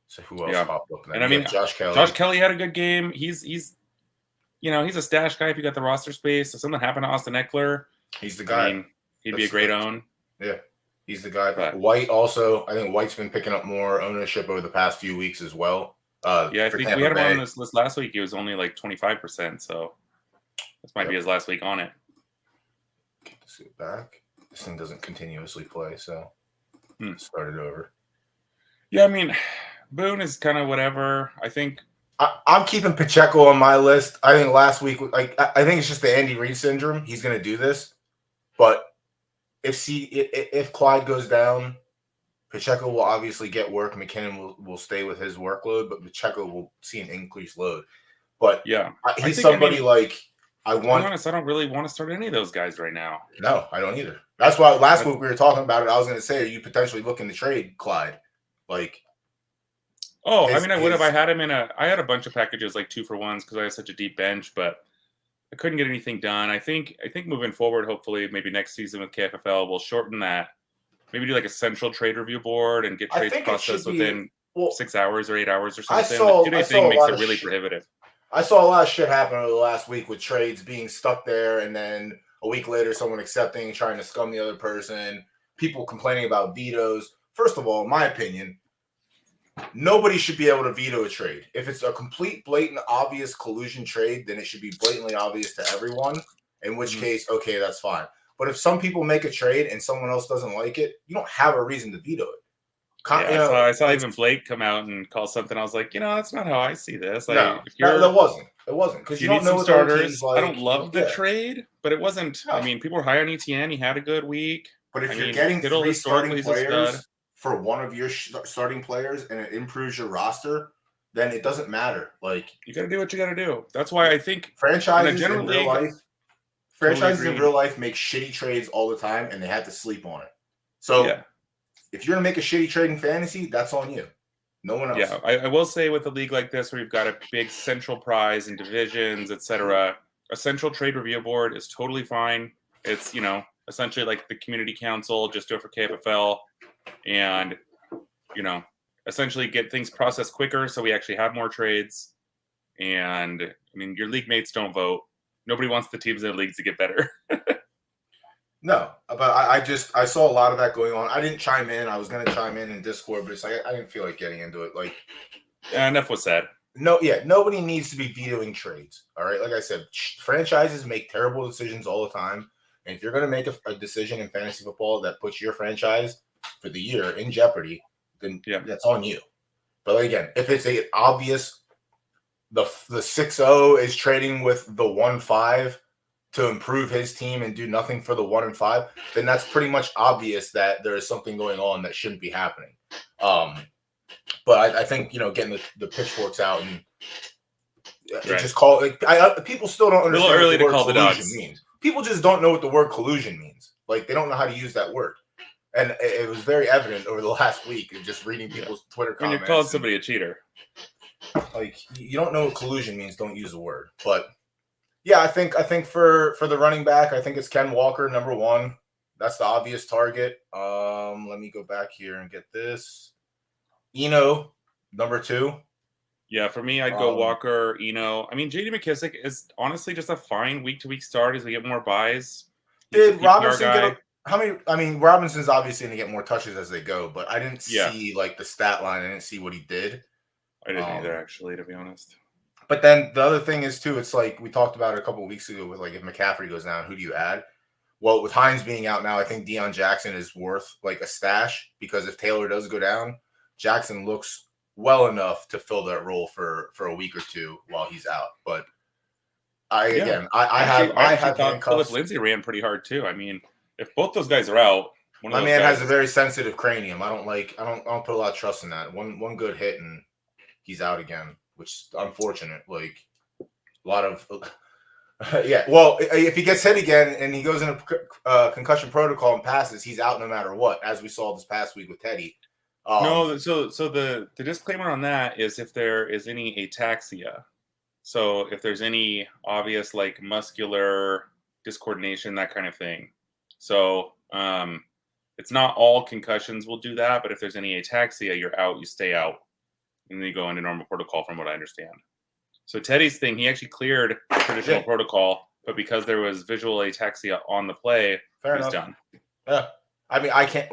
So who else popped up? And I mean, Josh Kelly had a good game. He's a stash guy if you got the roster space. If something happened to Austin Eckler, he's the guy. I mean, he'd be a great own. Yeah, he's the guy. But White also, I think White's been picking up more ownership over the past few weeks as well. I think we had him on this list last week. He was only like 25%, so this might be his last week on it. Let's get back. This thing doesn't continuously play, so start it over. Yeah, I mean, Boone is kind of whatever. I think I'm keeping Pacheco on my list. I think last week, I think it's just the Andy Reid syndrome. He's going to do this, but if Clyde goes down, Pacheco will obviously get work. McKinnon will stay with his workload, but Pacheco will see an increased load. But he's somebody I want. To be honest, I don't really want to start any of those guys right now. No, I don't either. That's why last week we were talking about it. I was going to say, are you potentially looking to trade Clyde? I would have. I had him I had a bunch of packages like 2-for-1s because I have such a deep bench, but I couldn't get anything done. I think moving forward, hopefully, maybe next season with KFFL, we'll shorten that. Maybe do like a central trade review board and get trades processed within 6 hours or 8 hours or something. The two-day thing makes it really prohibitive. I saw a lot of shit happen over the last week with trades being stuck there, and then a week later, someone accepting, trying to scum the other person, people complaining about vetoes. First of all, in my opinion, nobody should be able to veto a trade. If it's a complete, blatant, obvious collusion trade, then it should be blatantly obvious to everyone, in which case, okay, that's fine. But if some people make a trade and someone else doesn't like it, you don't have a reason to veto it. I saw even Blake come out and call something. I was like, that's not how I see this. No, that wasn't. It wasn't. Because you don't know what starters. I don't love the trade, but it wasn't. No. I mean, people were high on ETN. He had a good week. But if you're getting 3 starting players for one of your starting players and it improves your roster, then it doesn't matter. You got to do what you got to do. That's why I think franchises in real life make shitty trades all the time, and they have to sleep on it. So if you're going to make a shitty trade in fantasy, that's on you. No one else. Yeah, I will say with a league like this where you've got a big central prize and divisions, etc., a central trade review board is totally fine. It's, essentially like the community council, just do it for KFFL and, essentially get things processed quicker so we actually have more trades. And, I mean, your league mates don't vote. Nobody wants the teams in the leagues to get better. No, but I saw a lot of that going on. I didn't chime in. I was gonna chime in Discord, but it's like I didn't feel like getting into it. Like, enough was said. No, yeah, nobody needs to be vetoing trades. All right, like I said, franchises make terrible decisions all the time, and if you're gonna make a decision in fantasy football that puts your franchise for the year in jeopardy, then that's on you. But again, if it's a obvious, the 6-0 is trading with the 1-5 to improve his team and do nothing for the 1-5, then that's pretty much obvious that there is something going on that shouldn't be happening. But I think, getting the pitchforks out and just call it. People still don't understand a little early what the to call word the collusion dogs. means. People just don't know what the word collusion means. Like, they don't know how to use that word. And it was very evident over the last week of just reading people's Twitter comments. When you're calling somebody a cheater. Like, you don't know what collusion means, don't use the word. But yeah, I think for the running back, I think it's Ken Walker, number 1. That's the obvious target. Let me go back here and get this. Eno, number 2. Yeah, for me, I'd go Walker, Eno. I mean, J.D. McKissick is honestly just a fine week-to-week start as we get more buys. Did Robinson get how many? I mean, Robinson's obviously going to get more touches as they go, but I didn't see like the stat line. I didn't see what he did. I didn't either, actually, to be honest. But then the other thing is too, it's like we talked about it a couple of weeks ago with like if McCaffrey goes down, who do you add? Well, with Hines being out now, I think Deion Jackson is worth like a stash because if Taylor does go down, Jackson looks well enough to fill that role for a week or two while he's out. But I have thought Philip Lindsay ran pretty hard too. I mean, if both those guys are out, my man has a very sensitive cranium. I don't put a lot of trust in that. One good hit and he's out again, which is unfortunate. Like a lot of yeah. Well, if he gets hit again and he goes in a concussion protocol and passes, he's out no matter what, as we saw this past week with Teddy. No, so the disclaimer on that is if there is any ataxia. So if there's any obvious like muscular discoordination, that kind of thing. So it's not all concussions will do that, but if there's any ataxia, you're out, you stay out, and then you go into normal protocol from what I understand. So Teddy's thing, he actually cleared traditional protocol, but because there was visual ataxia on the play, he's done. Yeah. I mean, I can't,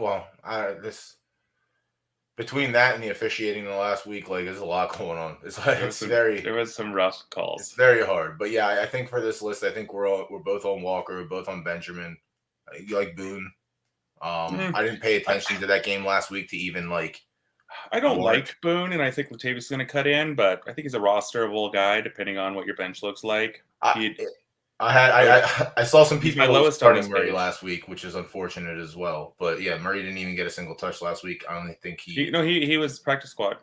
between that and the officiating in the last week, like there's a lot going on. There was some rough calls. It's very hard. But yeah, I think for this list, I think we're both on Walker, we're both on Benjamin. You like Boone. I didn't pay attention to that game last week to even like. I don't like Boone, and I think Latavius is going to cut in, but I think he's a rosterable guy depending on what your bench looks like. I saw some people starting Murray last week, which is unfortunate as well. But yeah, Murray didn't even get a single touch last week. I only think he was practice squad.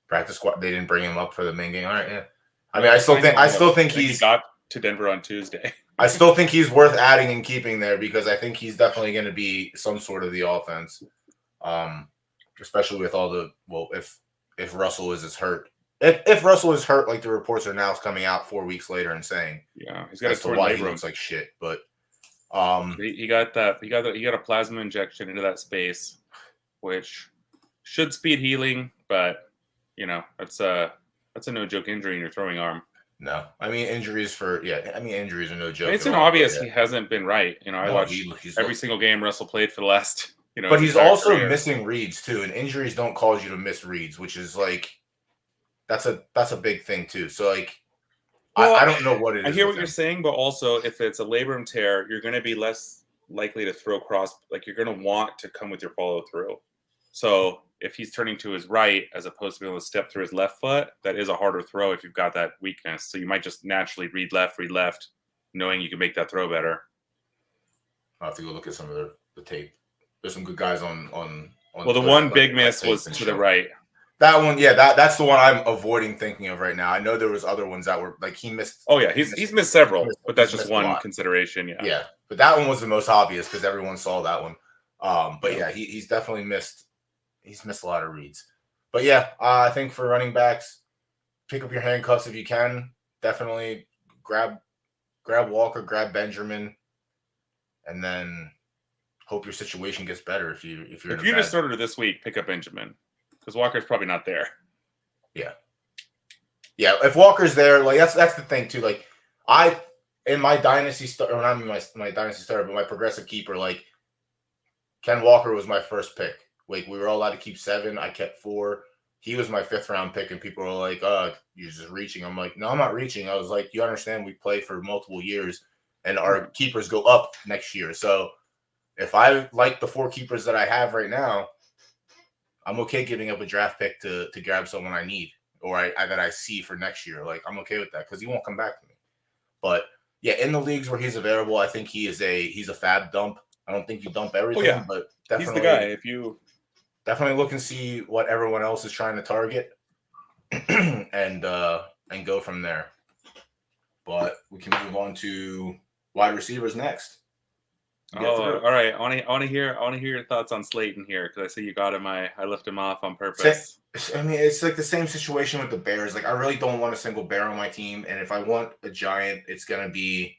Practice squad. They didn't bring him up for the main game. All right, yeah. I mean, I still think he got to Denver on Tuesday. I still think he's worth adding and keeping there because I think he's definitely going to be some sort of the offense. Especially with all the if Russell is hurt. If Russell is hurt, like the reports are now coming out 4 weeks later and saying, he's got a why he looks like shit. But he got a plasma injection into that space, which should speed healing, but that's a no joke injury in your throwing arm. No, I mean injuries are no joke. It's obvious he hasn't been right. I watched every single game Russell played for the last. But he's also missing reads too, and injuries don't cause you to miss reads, which is like. That's a big thing too. So like, I don't know what it is. I hear what you're saying, but also if it's a labrum tear, you're going to be less likely to throw cross. Like you're going to want to come with your follow through. So if he's turning to his right as opposed to being able to step through his left foot, that is a harder throw if you've got that weakness. So you might just naturally read left, knowing you can make that throw better. I'll have to go look at some of the tape. There's some good guys on. Well, the one big miss was to the right. That one, yeah, that's the one I'm avoiding thinking of right now. I know there was other ones that were like he missed. Oh yeah, he's missed several, but that's just one consideration. Yeah, yeah, but that one was the most obvious because everyone saw that one. But yeah, he's definitely missed. He's missed a lot of reads. But yeah, I think for running backs, pick up your handcuffs if you can. Definitely grab Walker, grab Benjamin, and then hope your situation gets better. If you just started this week, pick up Benjamin. Because Walker's probably not there. Yeah. If Walker's there, like that's the thing too. Like in my dynasty or not my dynasty starter, but my progressive keeper, like Ken Walker was my first pick. Like we were all allowed to keep 7. I kept 4. He was my 5th round pick, and people were like, you're just reaching. I'm like, no, I'm not reaching. I was like, you understand we play for multiple years and our keepers go up next year. So if I like the 4 keepers that I have right now, I'm okay giving up a draft pick to grab someone I need or that I see for next year. Like I'm okay with that because he won't come back to me. But yeah, in the leagues where he's available, I think he's a fab dump. I don't think you dump everything, but definitely he's the guy. If you definitely look and see what everyone else is trying to target, and go from there. But we can move on to wide receivers next. All right. I want to hear your thoughts on Slayton here because I see you got him. I left him off on purpose. I mean, it's like the same situation with the Bears. Like, I really don't want a single Bear on my team, and if I want a Giant, it's gonna be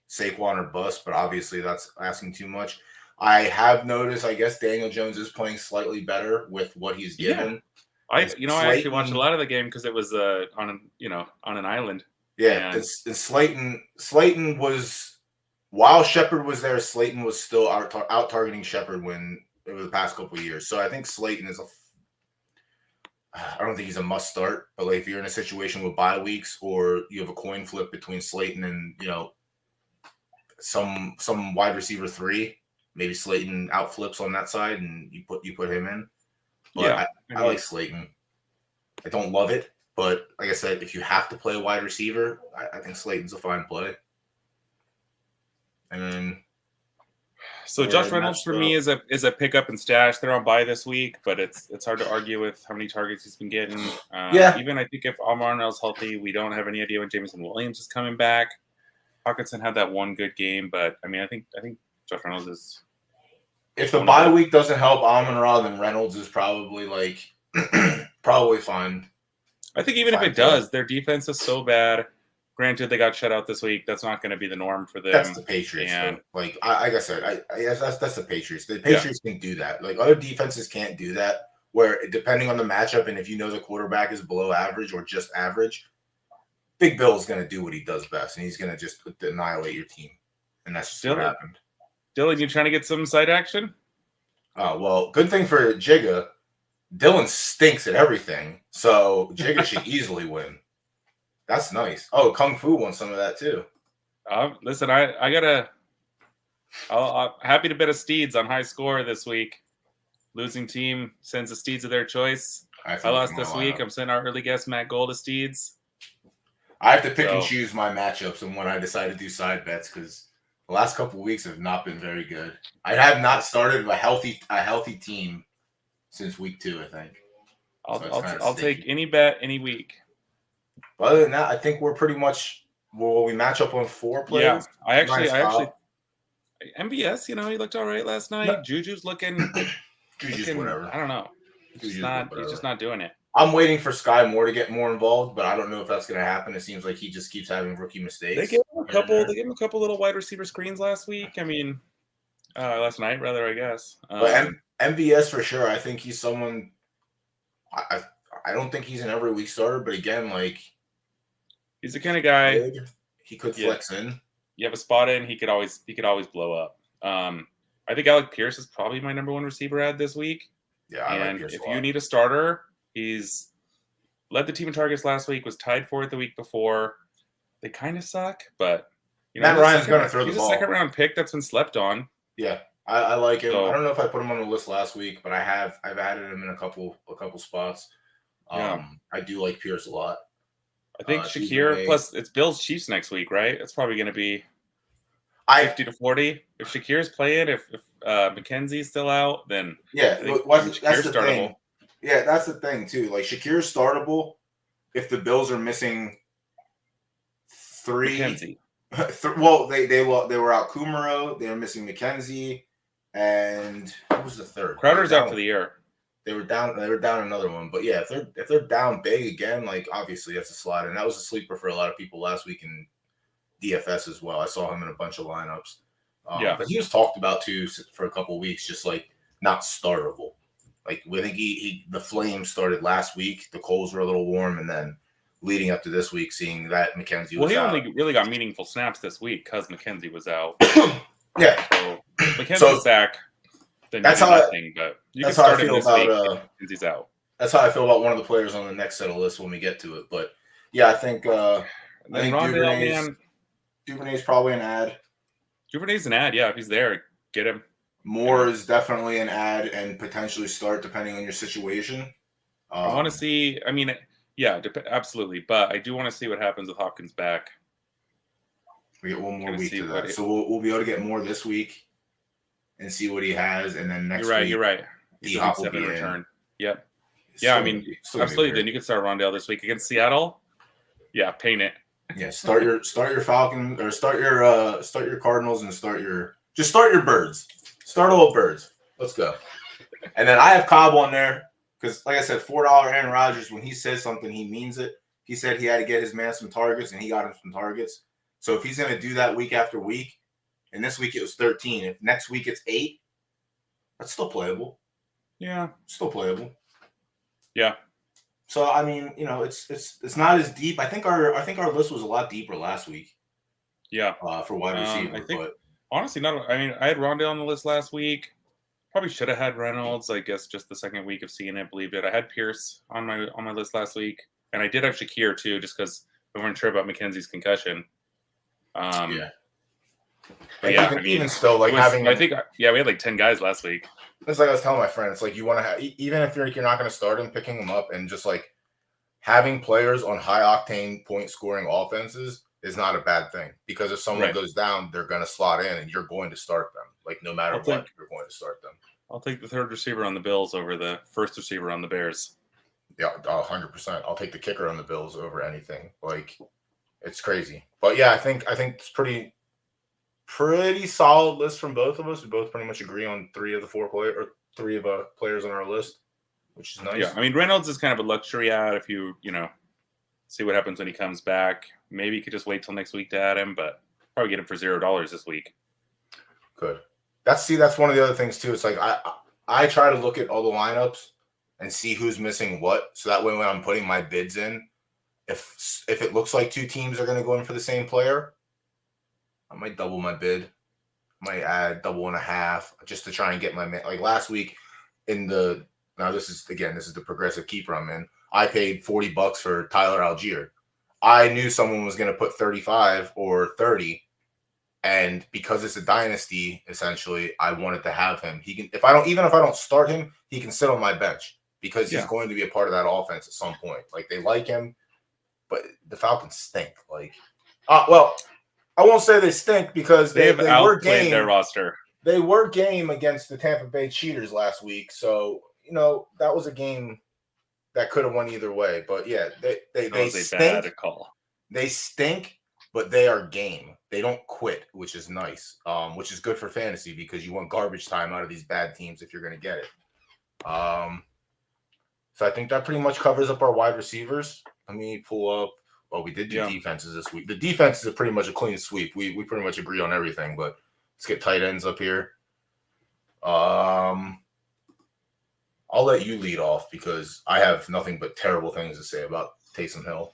Saquon or bust. But obviously, that's asking too much. I have noticed. I guess Daniel Jones is playing slightly better with what he's given. I actually watched a lot of the game because it was on an island. Yeah, and Slayton was. While Shepard was there, Slayton was still out targeting Shepard when over the past couple of years. So I think Slayton is I don't think he's a must start, but like if you're in a situation with bye weeks or you have a coin flip between Slayton and some wide receiver 3, maybe Slayton out flips on that side and you put him in. But I like Slayton. I don't love it, but like I said, if you have to play a wide receiver, I think Slayton's a fine play. And then, so Josh Reynolds for me is a pickup and stash. They're on bye this week, but it's hard to argue with how many targets he's been getting. Even I think if Armonell's healthy, we don't have any idea when Jameson Williams is coming back. Hawkinson had that one good game, but I mean, I think Josh Reynolds is. If the bye week doesn't help Amon-Ra, then Reynolds is probably probably fine. I think even if it does, their defense is so bad. Granted, they got shut out this week. That's not going to be the norm for them. That's the Patriots. And like I said, I guess that's the Patriots. The Patriots can do that. Like other defenses can't do that. Where depending on the matchup, and if you know the quarterback is below average or just average, Big Bill is going to do what he does best, and he's going to just annihilate your team. And that's just what happened. Dylan, you trying to get some side action? Well, good thing for Jigga. Dylan stinks at everything, so Jigga should easily win. That's nice. Oh, Kung Fu won some of that too. Listen, I'm happy to bet a Steeds on high score this week. Losing team sends the Steeds of their choice. I lost this week. I'm sending our early guest Matt Gold to Steeds. I have to pick and choose my matchups and when I decide to do side bets because the last couple of weeks have not been very good. I have not started a healthy team since week 2. I think. I'll take any bet any week. But other than that, I think we're pretty much we match up on 4 players. Yeah, I actually MVS, he looked all right last night. No. Juju's looking whatever. I don't know. He's just not doing it. I'm waiting for Sky Moore to get more involved, but I don't know if that's going to happen. It seems like he just keeps having rookie mistakes. They gave him a couple little wide receiver screens last week. I mean, last night rather, I guess. But MVS for sure. I think he's someone. I don't think he's an every week starter, but again, like. He's the kind of guy he could flex in. You have a spot in, he could always blow up. I think Alec Pierce is probably my number 1 receiver ad this week. Yeah, I like Pierce. If you need a starter, he's led the team in targets last week, was tied for it the week before. They kind of suck, but Matt Ryan's going to throw the ball. He's a second round pick that's been slept on. Yeah, I like him. I don't know if I put him on the list last week, but I've added him in a couple spots. I do like Pierce a lot. I think Shakir, plus it's Bills Chiefs next week, right? It's probably going to be 50-40. If Shakir's playing, if McKenzie's still out, then that's the thing. Yeah, that's the thing too. Like Shakir's startable if the Bills are missing 3. McKenzie. Well, they were out Kumaro. They were missing McKenzie, and who was the third? Crowder's out for the year. They were down another one, but yeah, if they're down big again, like obviously that's a slot, and that was a sleeper for a lot of people last week in DFS as well. I saw him in a bunch of lineups. But he was talked about too for a couple of weeks, just like not startable. Like I think the Flames started last week. The Coles were a little warm, and then leading up to this week, seeing that McKenzie was he out. only really got meaningful snaps this week because McKenzie was out. Yeah. So McKenzie's back. Then that's you do how nothing, but you can start him this week. McKenzie's out. That's how I feel about one of the players on the next set of lists when we get to it. But yeah, I think Duvernay's probably an ad. Duvernay's an ad, yeah. If he's there, get him. Moore is definitely an ad and potentially start depending on your situation. I want to see. I mean, yeah, absolutely. But I do want to see what happens with Hopkins back. We get one more week to that, so we'll be able to get more this week and see what he has, and then next week. You're right. D-Hop will be return. Yep. Yeah, I mean, absolutely. Then you can start Rondale this week against Seattle. Yeah, paint it. Yeah, start your Falcons or start your Cardinals and start your Birds. Start all Birds. Let's go. And then I have Cobb on there because, like I said, $4 Aaron Rodgers. When he says something, he means it. He said he had to get his man some targets, and he got him some targets. So if he's going to do that week after week, and this week it was 13, if next week it's 8, that's still playable. Yeah, still playable. Yeah. So I mean, it's not as deep. I think our list was a lot deeper last week. Yeah. For wide receiver. I think, honestly, not. I mean, I had Rondale on the list last week. Probably should have had Reynolds. I guess just the second week of seeing it, believed it. I had Pierce on my list last week, and I did have Shakir too, just because we weren't sure about McKenzie's concussion. Yeah. But yeah, even still, like having. I think we had like 10 guys last week. It's like I was telling my friend. It's like you want to have, even if you're not going to start him, picking him up and just like having players on high octane point scoring offenses is not a bad thing, because if someone goes down, they're going to slot in and you're going to start them. Like no matter what, you're going to start them. I'll take the third receiver on the Bills over the first receiver on the Bears. Yeah, 100%. I'll take the kicker on the Bills over anything. Like it's crazy, but yeah, I think it's pretty solid list from both of us. We both pretty much agree on three of players on our list, which is nice. Yeah, I mean Reynolds is kind of a luxury ad if you see what happens when he comes back. Maybe you could just wait till next week to add him, but probably get him for $0 this week. Good. That's one of the other things too. It's like I try to look at all the lineups and see who's missing what, so that way when I'm putting my bids in, if it looks like two teams are going to go in for the same player, I might double my bid. I might add double and a half just to try and get my man. Like last week this is the progressive keeper I'm in. I paid $40 for Tyler Algier. I knew someone was going to put 35 or 30, and because it's a dynasty, essentially, I wanted to have him. He can, even if I don't start him, he can sit on my bench because he's going to be a part of that offense at some point. Like they like him, but the Falcons stink. Like, well, I won't say they stink because they were game. Their roster. They were game against the Tampa Bay Cheaters last week, so that was a game that could have won either way. But yeah, they stink. Bad call. They stink, but they are game. They don't quit, which is nice. Which is good for fantasy because you want garbage time out of these bad teams if you're going to get it. So I think that pretty much covers up our wide receivers. Let me pull up. Well, we did do defenses this week. The defenses are pretty much a clean sweep. We pretty much agree on everything, but let's get tight ends up here. I'll let you lead off because I have nothing but terrible things to say about Tayson Hill.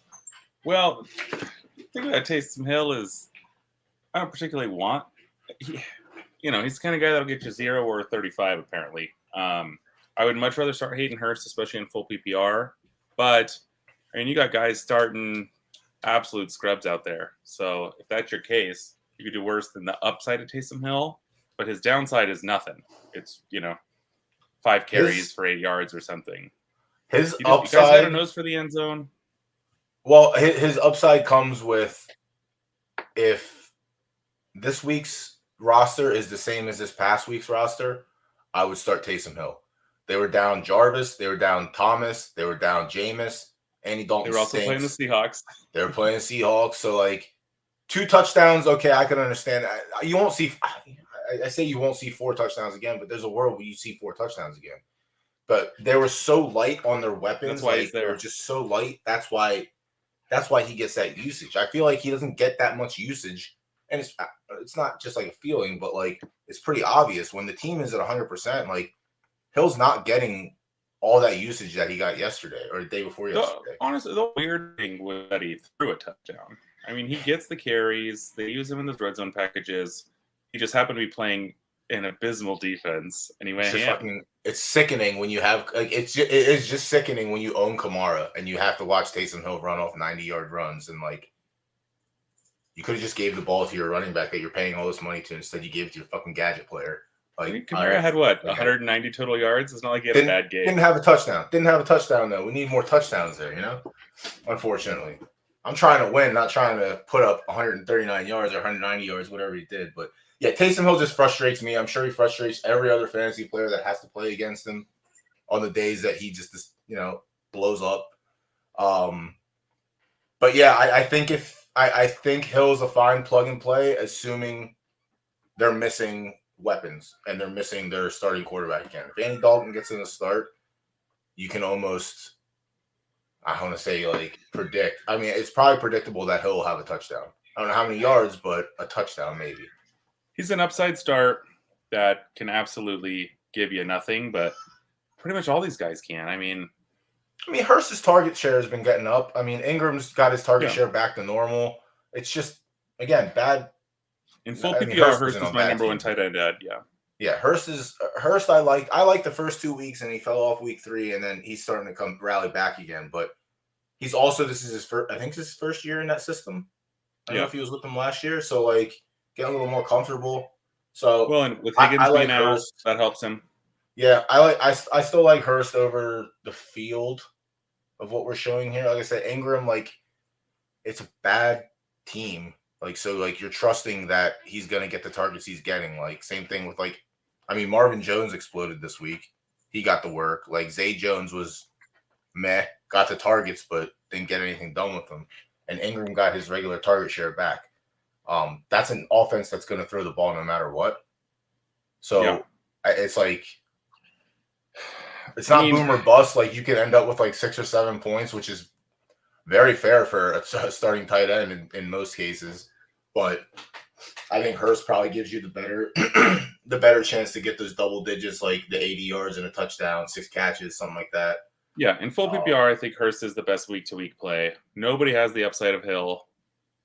Well, the thing about Taysom Hill is I don't particularly want. He's the kind of guy that'll get you 0 or 35 apparently. I would much rather start Hayden Hurst, especially in full PPR. But I mean, you got guys starting absolute scrubs out there. So if that's your case, you could do worse than the upside of Taysom Hill. But his downside is nothing. It's 5 carries for 8 yards or something. His upside. You guys got a nose for the end zone. Well, his upside comes with if this week's roster is the same as this past week's roster, I would start Taysom Hill. They were down Jarvis, they were down Thomas, they were down Jameis, Andy Dalton. They were also playing the Seahawks. They were playing the Seahawks, so like 2 touchdowns. Okay, I can understand. You won't see. I say you won't see 4 touchdowns again, but there's a world where you see 4 touchdowns again. But they were so light on their weapons. That's why they were just so light. That's why he gets that usage. I feel like he doesn't get that much usage, and it's not just like a feeling, but like it's pretty obvious when the team is at 100%. Like Hill's not getting all that usage that he got yesterday or the day before yesterday. Honestly, the weird thing was that he threw a touchdown. I mean, he gets the carries. They use him in those red zone packages. He just happened to be playing an abysmal defense, and he went ham. It's sickening when you have it is just sickening when you own Kamara and you have to watch Taysom Hill run off 90-yard runs, and you could have just gave the ball to your running back that you're paying all this money to. Instead, you gave it to your fucking gadget player. I mean, Kamara had 190 total yards. It's not like he had a bad game. Didn't have a touchdown. Didn't have a touchdown though. We need more touchdowns there. Unfortunately, I'm trying to win, not trying to put up 139 yards or 190 yards, whatever he did. But yeah, Taysom Hill just frustrates me. I'm sure he frustrates every other fantasy player that has to play against him on the days that he just blows up. But yeah, I think Hill's a fine plug and play, assuming they're missing weapons and they're missing their starting quarterback again. If Andy Dalton gets in the start, you can almost, I want to say predict. I mean, it's probably predictable that Hill will have a touchdown. I don't know how many yards, but a touchdown maybe. He's an upside start that can absolutely give you nothing, but pretty much all these guys can. I mean, Hurst's target share has been getting up. I mean, Ingram's got his target share back to normal. It's just, again, bad. In full PPR, Hurst is my number one tight end. Yeah, Hurst. I like the first 2 weeks, and he fell off week 3, and then he's starting to rally back again. But he's also, this is his first. I think it's his first year in that system. I don't know if he was with them last year, so get a little more comfortable. So and with Higgins being out, that helps him. Yeah, I still like Hurst over the field of what we're showing here. Like I said, Ingram, it's a bad team. You're trusting that he's gonna get the targets he's getting. Same thing with Marvin Jones exploded this week. He got the work. Zay Jones was meh, got the targets, but didn't get anything done with them. And Ingram got his regular target share back. That's an offense that's gonna throw the ball no matter what. So it's it's not boom or bust. You could end up with 6 or 7 points, which is very fair for a starting tight end in most cases. But I think Hurst probably gives you the better chance to get those double digits, the 80 yards and a touchdown, 6 catches, something like that. Yeah, in full PPR, I think Hurst is the best week-to-week play. Nobody has the upside of Hill.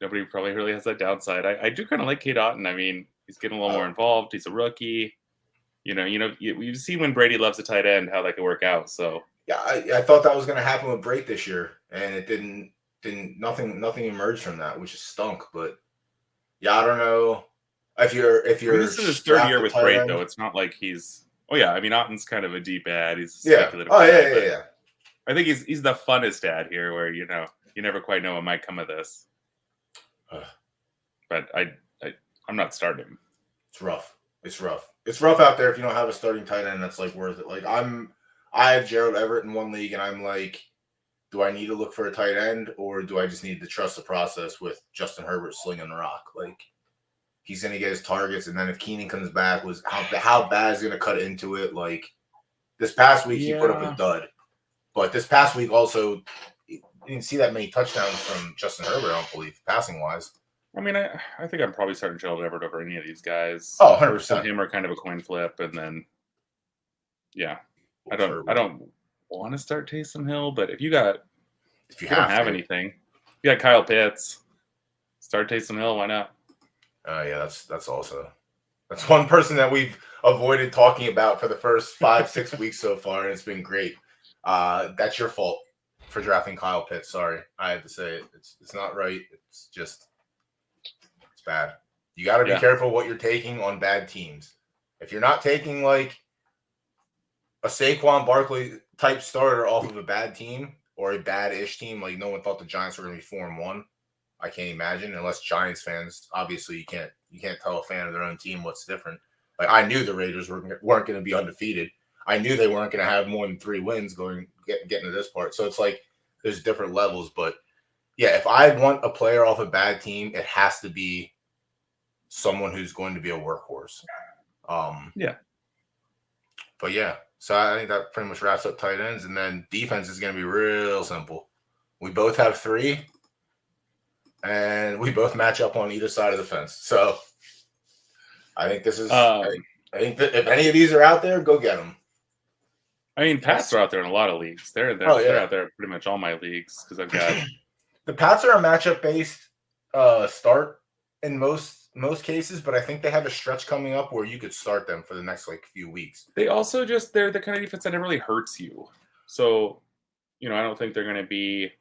Nobody probably really has that downside. I do kind of like Kate Otten. I mean, he's getting a little more involved. He's a rookie. You see when Brady loves a tight end, how that could work out. So yeah, I thought that was going to happen with Brake this year, and it didn't. Nothing emerged from that, which is stunk. But yeah, I don't know if you're. This is his third year with Brake, though. It's not like he's. Oh yeah, I mean Otten's kind of a deep ad. He's a speculative. Yeah. I think he's the funnest ad here, where you never quite know what might come of this. But I'm not starting him. It's rough. It's rough out there if you don't have a starting tight end that's worth it. I have Gerald Everett in one league, and I'm do I need to look for a tight end, or do I just need to trust the process with Justin Herbert slinging the rock? He's going to get his targets, and then if Keenan comes back, how bad is he going to cut into it? This past week, he put up a dud. But this past week also, you didn't see that many touchdowns from Justin Herbert, I don't believe, passing-wise. I mean, I think I'm probably starting Gerald Everett over any of these guys. Oh, 100%. Him are kind of a coin flip, and then, I don't want to start Taysom Hill, but if you don't have anything, you got Kyle Pitts, start Taysom Hill. Why not? Yeah, that's one person that we've avoided talking about for the first 5-6 weeks so far, and it's been great. That's your fault for drafting Kyle Pitts. Sorry, I have to say it. It's not right. It's bad. You got to be careful what you're taking on bad teams. If you're not taking a Saquon Barkley type starter off of a bad team or a bad-ish team, no one thought the Giants were going to be 4-1. I can't imagine, unless Giants fans. Obviously, you can't tell a fan of their own team what's different. I knew the Raiders weren't going to be undefeated. I knew they weren't going to have more than 3 wins getting to this part. So it's there's different levels, but yeah, if I want a player off a bad team, it has to be someone who's going to be a workhorse. But yeah, so I think that pretty much wraps up tight ends, and then defense is going to be real simple. We both have 3, and we both match up on either side of the fence. So I think this is. I think that if any of these are out there, go get them. I mean, Pats are out there in a lot of leagues. They're out there in pretty much all my leagues because I've got the Pats are a matchup based start in most cases, but I think they have a stretch coming up where you could start them for the next few weeks. They also they're the kind of defense that never really hurts you. So, I don't think they're going to be.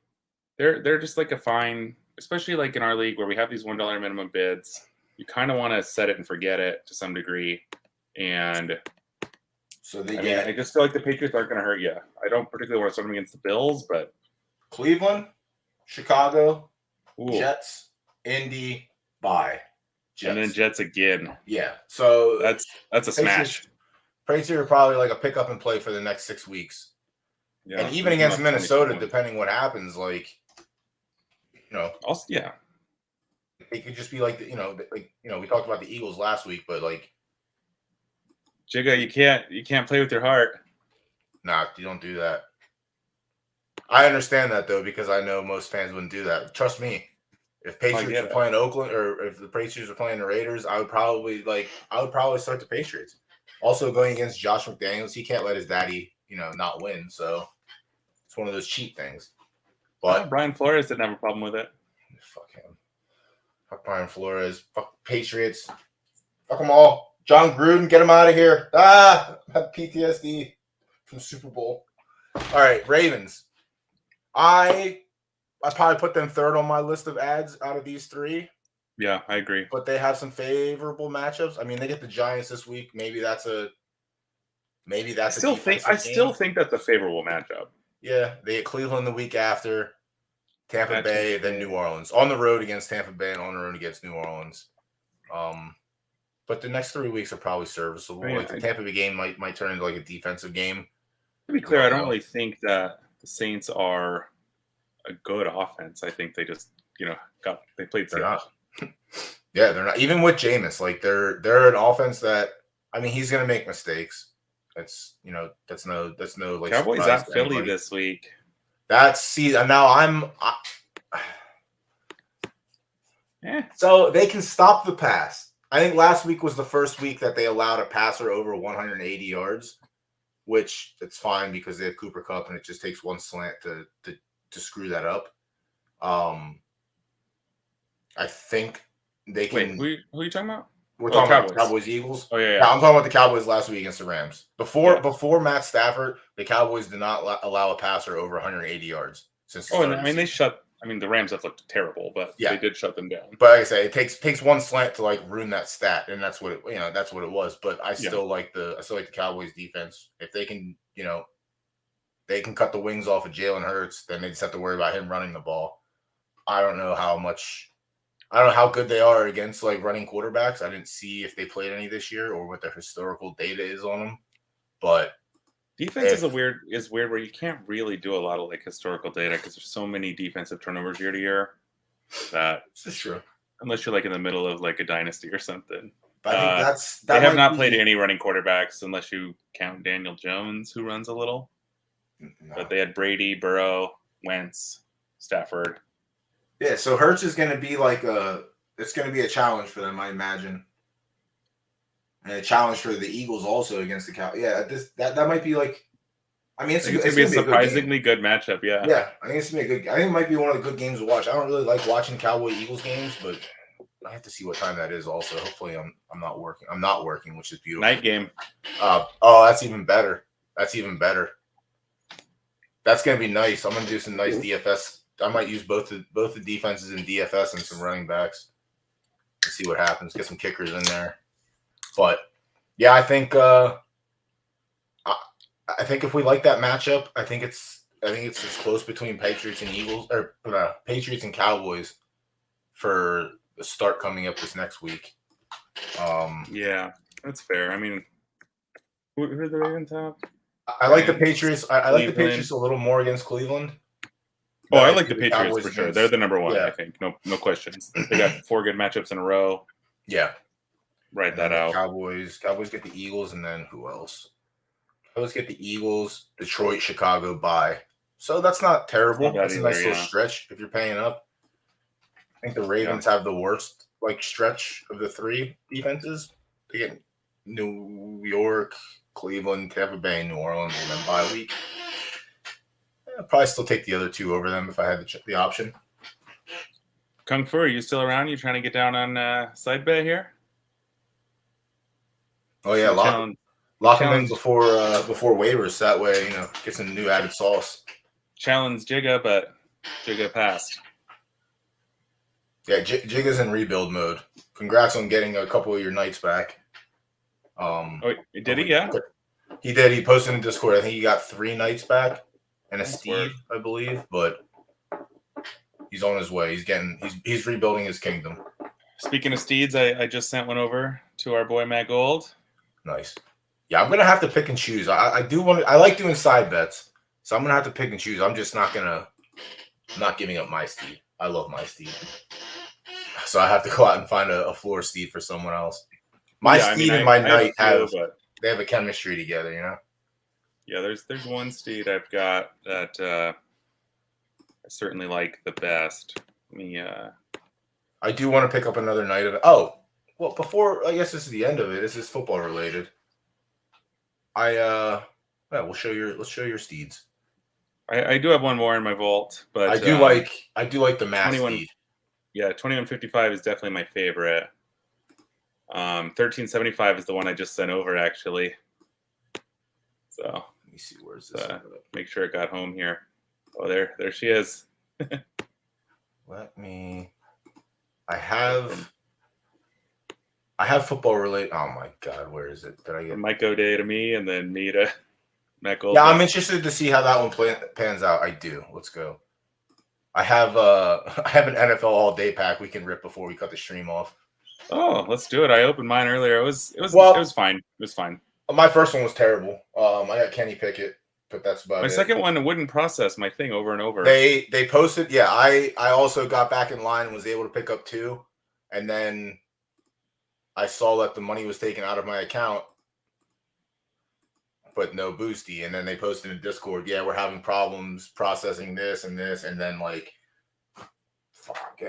They're just like a fine, especially like in our league where we have these $1 minimum bids. You kind of want to set it and forget it to some degree, and. So I just feel like the Patriots aren't going to hurt you. I don't particularly want to start them against the Bills, but Cleveland, Chicago, ooh. Jets, Indy, bye. Jets. And then Jets again. Yeah. So that's a smash. Patriots are probably like a pick up and play for the next 6 weeks. Yeah. And even against Minnesota, depending what happens, also, yeah. It could just be we talked about the Eagles last week, but Jigga, you can't play with your heart. Nah, you don't do that. I understand that though, because I know most fans wouldn't do that. Trust me. If Patriots were playing Oakland or if the Patriots were playing the Raiders, I would probably start the Patriots. Also going against Josh McDaniels, he can't let his daddy, not win. So it's one of those cheat things. But Brian Flores didn't have a problem with it. Fuck him. Fuck Brian Flores. Fuck Patriots. Fuck them all. John Gruden, get him out of here. I have PTSD from Super Bowl. All right, Ravens. I probably put them third on my list of ads out of these three. Yeah, I agree. But they have some favorable matchups. I mean, they get the Giants this week. Maybe that's I still think that's a favorable matchup. Yeah, they get Cleveland the week after, Tampa Bay, then New Orleans. On the road against Tampa Bay and on the road against New Orleans. But the next 3 weeks are probably serviceable. The Tampa Bay game might turn into a defensive game. To be clear, I don't really think that the Saints are a good offense. I think they just, they played. They're not. Yeah, they're not. Even with Jameis, they're an offense that, he's going to make mistakes. That's no Cowboys at Philly this week. So they can stop the pass. I think last week was the first week that they allowed a passer over 180 yards, which it's fine because they have Cooper Kupp and it just takes one slant to screw that up. I think they can. Wait, who are you talking about? We're talking about Cowboys Eagles. Oh yeah. I'm talking about the Cowboys last week against the Rams. Before Matt Stafford, the Cowboys did not allow a passer over 180 yards since. The Rams have looked terrible, but they did shut them down. But like I say, it takes one slant to ruin that stat, and that's what it was. But I still like the Cowboys defense. If they can, they can cut the wings off of Jalen Hurts, then they just have to worry about him running the ball. I don't know how good they are against running quarterbacks. I didn't see if they played any this year or what their historical data is on them. But defense is weird where you can't really do a lot of historical data because there's so many defensive turnovers year to year that this is true. Unless you're in the middle of a dynasty or something. But I think they have not played any running quarterbacks unless you count Daniel Jones, who runs a little. No. But they had Brady, Burrow, Wentz, Stafford. Yeah, so Hurts is going to be it's going to be a challenge for them, I imagine. And a challenge for the Eagles also against the Cowboys. Yeah, that might be it's going to be a surprisingly good matchup. Yeah. Yeah, I think it's going to be a good. I think it might be one of the good games to watch. I don't really like watching Cowboy Eagles games, but I have to see what time that is. Also, hopefully, I'm not working. I'm not working, which is beautiful. Night game. That's even better. That's going to be nice. I'm going to do some nice DFS. I might use both the defenses in DFS and some running backs. Let's see what happens. Get some kickers in there. But yeah, I think if we like that matchup, I think it's as close between Patriots and Eagles or Patriots and Cowboys for the start coming up this next week. Yeah, that's fair. Who are the Ravens have? I like the Patriots. I like the Patriots a little more against Cleveland. I like the Patriots for sure. They're the number one, I think. No questions. They got 4 good matchups in a row. Yeah. Write that out. Cowboys get the Eagles, and then who else? Cowboys get the Eagles, Detroit, Chicago, bye. So that's not terrible. That's a nice little stretch if you're paying up. I think the Ravens have the worst stretch of the 3 defenses. They get New York, Cleveland, Tampa Bay, New Orleans, and then bye week. I'd probably still take the other two over them if I had the option. Kung Fu, are you still around? You trying to get down on side bet here? Oh yeah, lock them in before waivers. That way, get some new added sauce. Challenge Jigga, but Jigga passed. Yeah, Jigga's in rebuild mode. Congrats on getting a couple of your knights back. Did he? Yeah, he did. He posted in Discord. I think he got 3 knights back and a steed, I believe. But he's on his way. He's rebuilding his kingdom. Speaking of steeds, I just sent one over to our boy Matt Gold. Nice. Yeah, I'm gonna have to pick and choose. I like doing side bets, so I'm gonna have to pick and choose. I'm just not giving up my steed. I love my steed, so I have to go out and find a floor steed for someone else. My steed and my knight have a chemistry together, Yeah, there's one steed I've got that I certainly like the best. I do want to pick up another knight of it. Oh, well, before I guess this is the end of it. This is football related. Let's show your steeds. I do have one more in my vault, but I do like the mass steed. Yeah, 2155 is definitely my favorite. 1375 is the one I just sent over, actually. So let me see, where's this? Make sure it got home here. Oh, there she is. I have football related. Oh my God, where is it? Did I get Mike O'Day to me, and then me to Matt Gold? Yeah, I'm interested to see how that one pans out. I do. Let's go. I have an NFL all day pack we can rip before we cut the stream off. Oh, let's do it. I opened mine earlier. It was fine. It was fine. My first one was terrible. I got Kenny Pickett, but that's about it. My second one wouldn't process my thing over and over. They posted. Yeah, I also got back in line and was able to pick up 2, and then I saw that the money was taken out of my account, but no boosty. And then they posted in Discord, yeah, we're having problems processing this, and then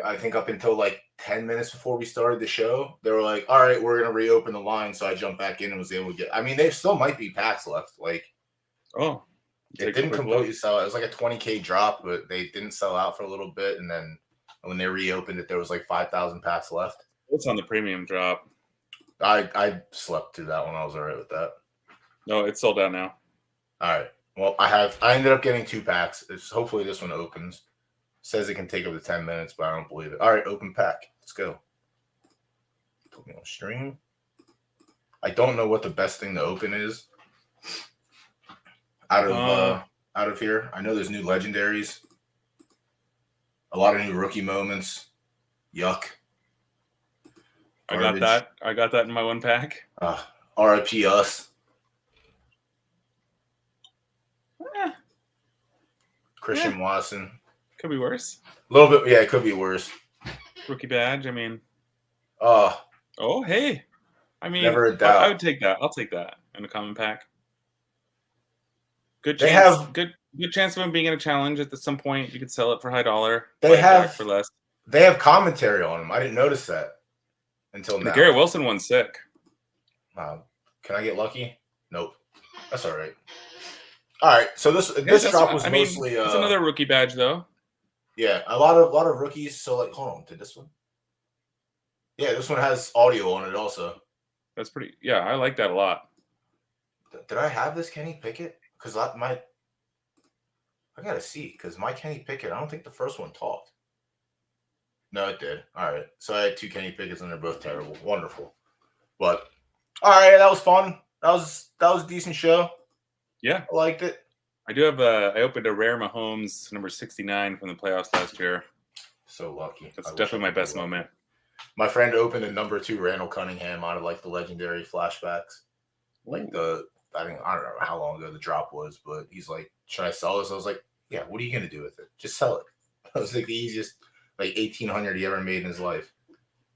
I think up until 10 minutes before we started the show, they were like, all right, we're going to reopen the line. So I jumped back in and was able to get, there still might be packs left. It didn't completely sell out. It was like a 20K drop, but they didn't sell out for a little bit. And then when they reopened it, there was 5,000 packs left. It's on the premium drop. I slept through that one. I was all right with that. No, it's sold out now. All right. Well, I ended up getting 2 packs. Hopefully this one opens. Says it can take up to 10 minutes, but I don't believe it. All right, open pack. Let's go. Put me on stream. I don't know what the best thing to open is. Out of here. I know there's new legendaries. A lot of new rookie moments. Yuck. Garbage. I got that in my one pack. RIP us. Christian Watson. Could be worse. A little bit, yeah, it could be worse. Rookie badge, Oh, hey. Never a doubt. I would take that. I'll take that in a common pack. Good chance. Good chance of him being in a challenge at some point. You could sell it for high dollar. They have for less. They have commentary on him. I didn't notice that until now. The Garrett Wilson one's sick. Can I get lucky? Nope. That's all right. All right. So this drop was mostly. It's another rookie badge though. Yeah, a lot of rookies. So hold on, did this one? Yeah, this one has audio on it also. That's pretty. Yeah, I like that a lot. Did I have this Kenny Pickett? Because I gotta see. Because my Kenny Pickett, I don't think the first one talked. No, it did. All right, so I had 2 Kenny Pickett's and they're both terrible. Wonderful, but all right, that was fun. That was a decent show. Yeah, I liked it. I do have I opened a rare Mahomes number 69 from the playoffs last year. So lucky. That's definitely my best moment. My friend opened a number 2 Randall Cunningham out of the legendary flashbacks. I don't know how long ago the drop was, but he's like, should I sell this? I was like, yeah, what are you going to do with it? Just sell it. That was the easiest 1,800 he ever made in his life.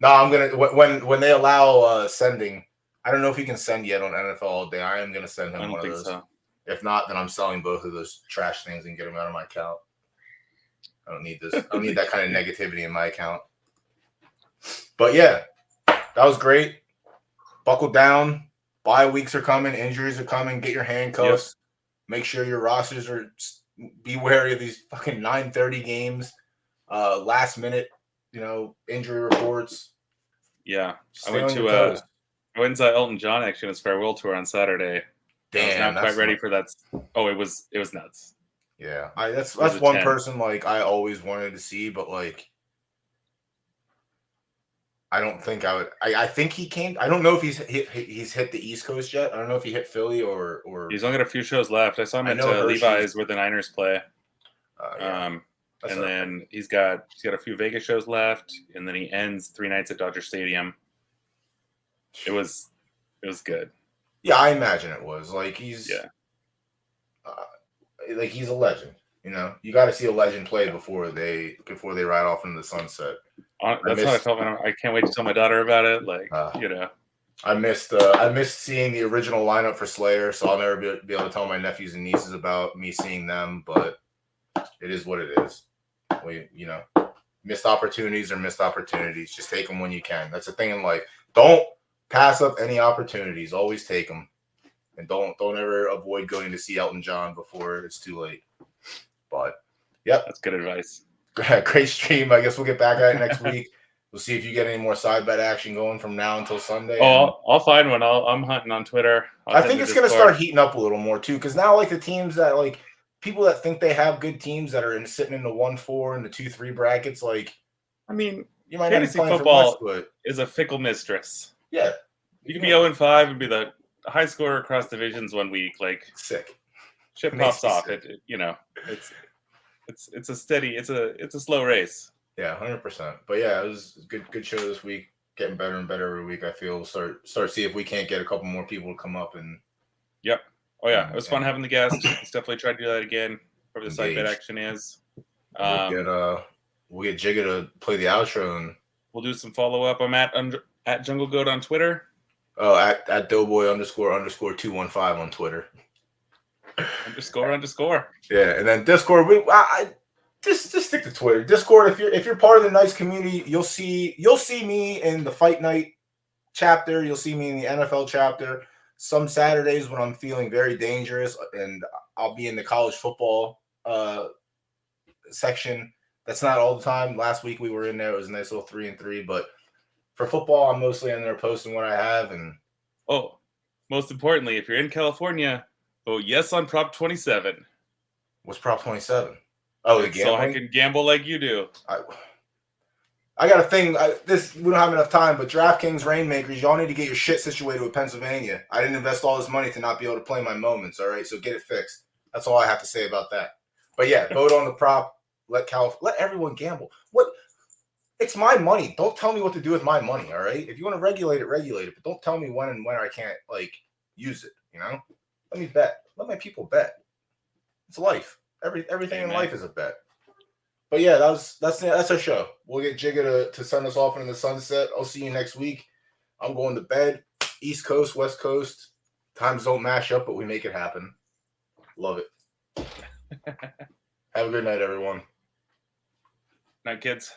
No, I'm going to, when they allow sending, I don't know if he can send yet on NFL All Day. I am going to send him one of those. So. If not, then I'm selling both of those trash things and get them out of my account. I don't need this. I don't need that kind of negativity in my account. But yeah, that was great. Buckle down. bye weeks are coming, injuries are coming. Get your handcuffs. Make sure your rosters are. Be wary of these fucking 9:30 games. Last minute, injury reports. Yeah, Stay on your toes. I went and saw Elton John actually in his farewell tour on Saturday. Damn, I was not quite ready for that. Oh, it was nuts. Yeah, that's one person like I always wanted to see, but like I don't think I would. I think he came. I don't know if he's hit the East Coast yet. I don't know if he hit Philly or. He's only got a few shows left. I saw him at Levi's where the Niners play. Yeah. And then he's got a few Vegas shows left, and then he ends 3 nights at Dodger Stadium. It was good. Yeah, I imagine it was like he's he's a legend. You got to see a legend play before they ride off into the sunset. That's how I felt. I can't wait to tell my daughter about it. I missed seeing the original lineup for Slayer, so I'll never be able to tell my nephews and nieces about me seeing them. But it is what it is. Missed opportunities are missed opportunities. Just take them when you can. That's the thing in life. Don't pass up any opportunities. Always take them, and don't ever avoid going to see Elton John before it's too late. But yep, that's good advice. Great stream. I guess we'll get back at it next week. We'll see if you get any more side bet action going from now until Sunday. Oh, I'll find one. I'm hunting on Twitter. I think it's going to start heating up a little more too, because now the teams that people that think they have good teams that are sitting in the 1-4 and the 2-3 brackets, you might fantasy not be football for much, is a fickle mistress. Yeah, you can be 0-5 and be the high scorer across divisions one week. Sick. Shit pops off. It's a steady. It's a slow race. Yeah, 100%. But yeah, it was a good show this week. Getting better and better every week. I feel we'll start see if we can't get a couple more people to come up and. Yep. Oh yeah, it was fun having the guest. Let's definitely try to do that again. Whatever the side bet action is. We'll get Jigga to play the outro and we'll do some follow up. I'm at JungleGoat on Twitter. Oh, at Doughboy __ 215 on Twitter. __. Yeah, and then Discord. Just stick to Twitter. Discord. If you're part of the Nice community, you'll see me in the Fight Night chapter. You'll see me in the NFL chapter. Some Saturdays when I'm feeling very dangerous, and I'll be in the college football section. That's not all the time. Last week we were in there. It was a nice little 3-3. But for football, I'm mostly in there posting what I have. And most importantly, if you're in California, vote yes on Prop 27. What's Prop 27? Oh, the gambling? So I can gamble like you do. I got a thing. We don't have enough time, but DraftKings Rainmakers, y'all need to get your shit situated with Pennsylvania. I didn't invest all this money to not be able to play my moments, all right? So get it fixed. That's all I have to say about that. But yeah, vote on the prop. Let everyone gamble. It's my money. Don't tell me what to do with my money, all right? If you want to regulate it, but don't tell me when and when I can't use it, Let me bet. Let my people bet. It's life. Everything in life is a bet. But yeah, that's our show. We'll get Jigga to send us off into the sunset. I'll see you next week. I'm going to bed. East Coast, West Coast. Times don't mash up, but we make it happen. Love it. Have a good night, everyone. Night, kids.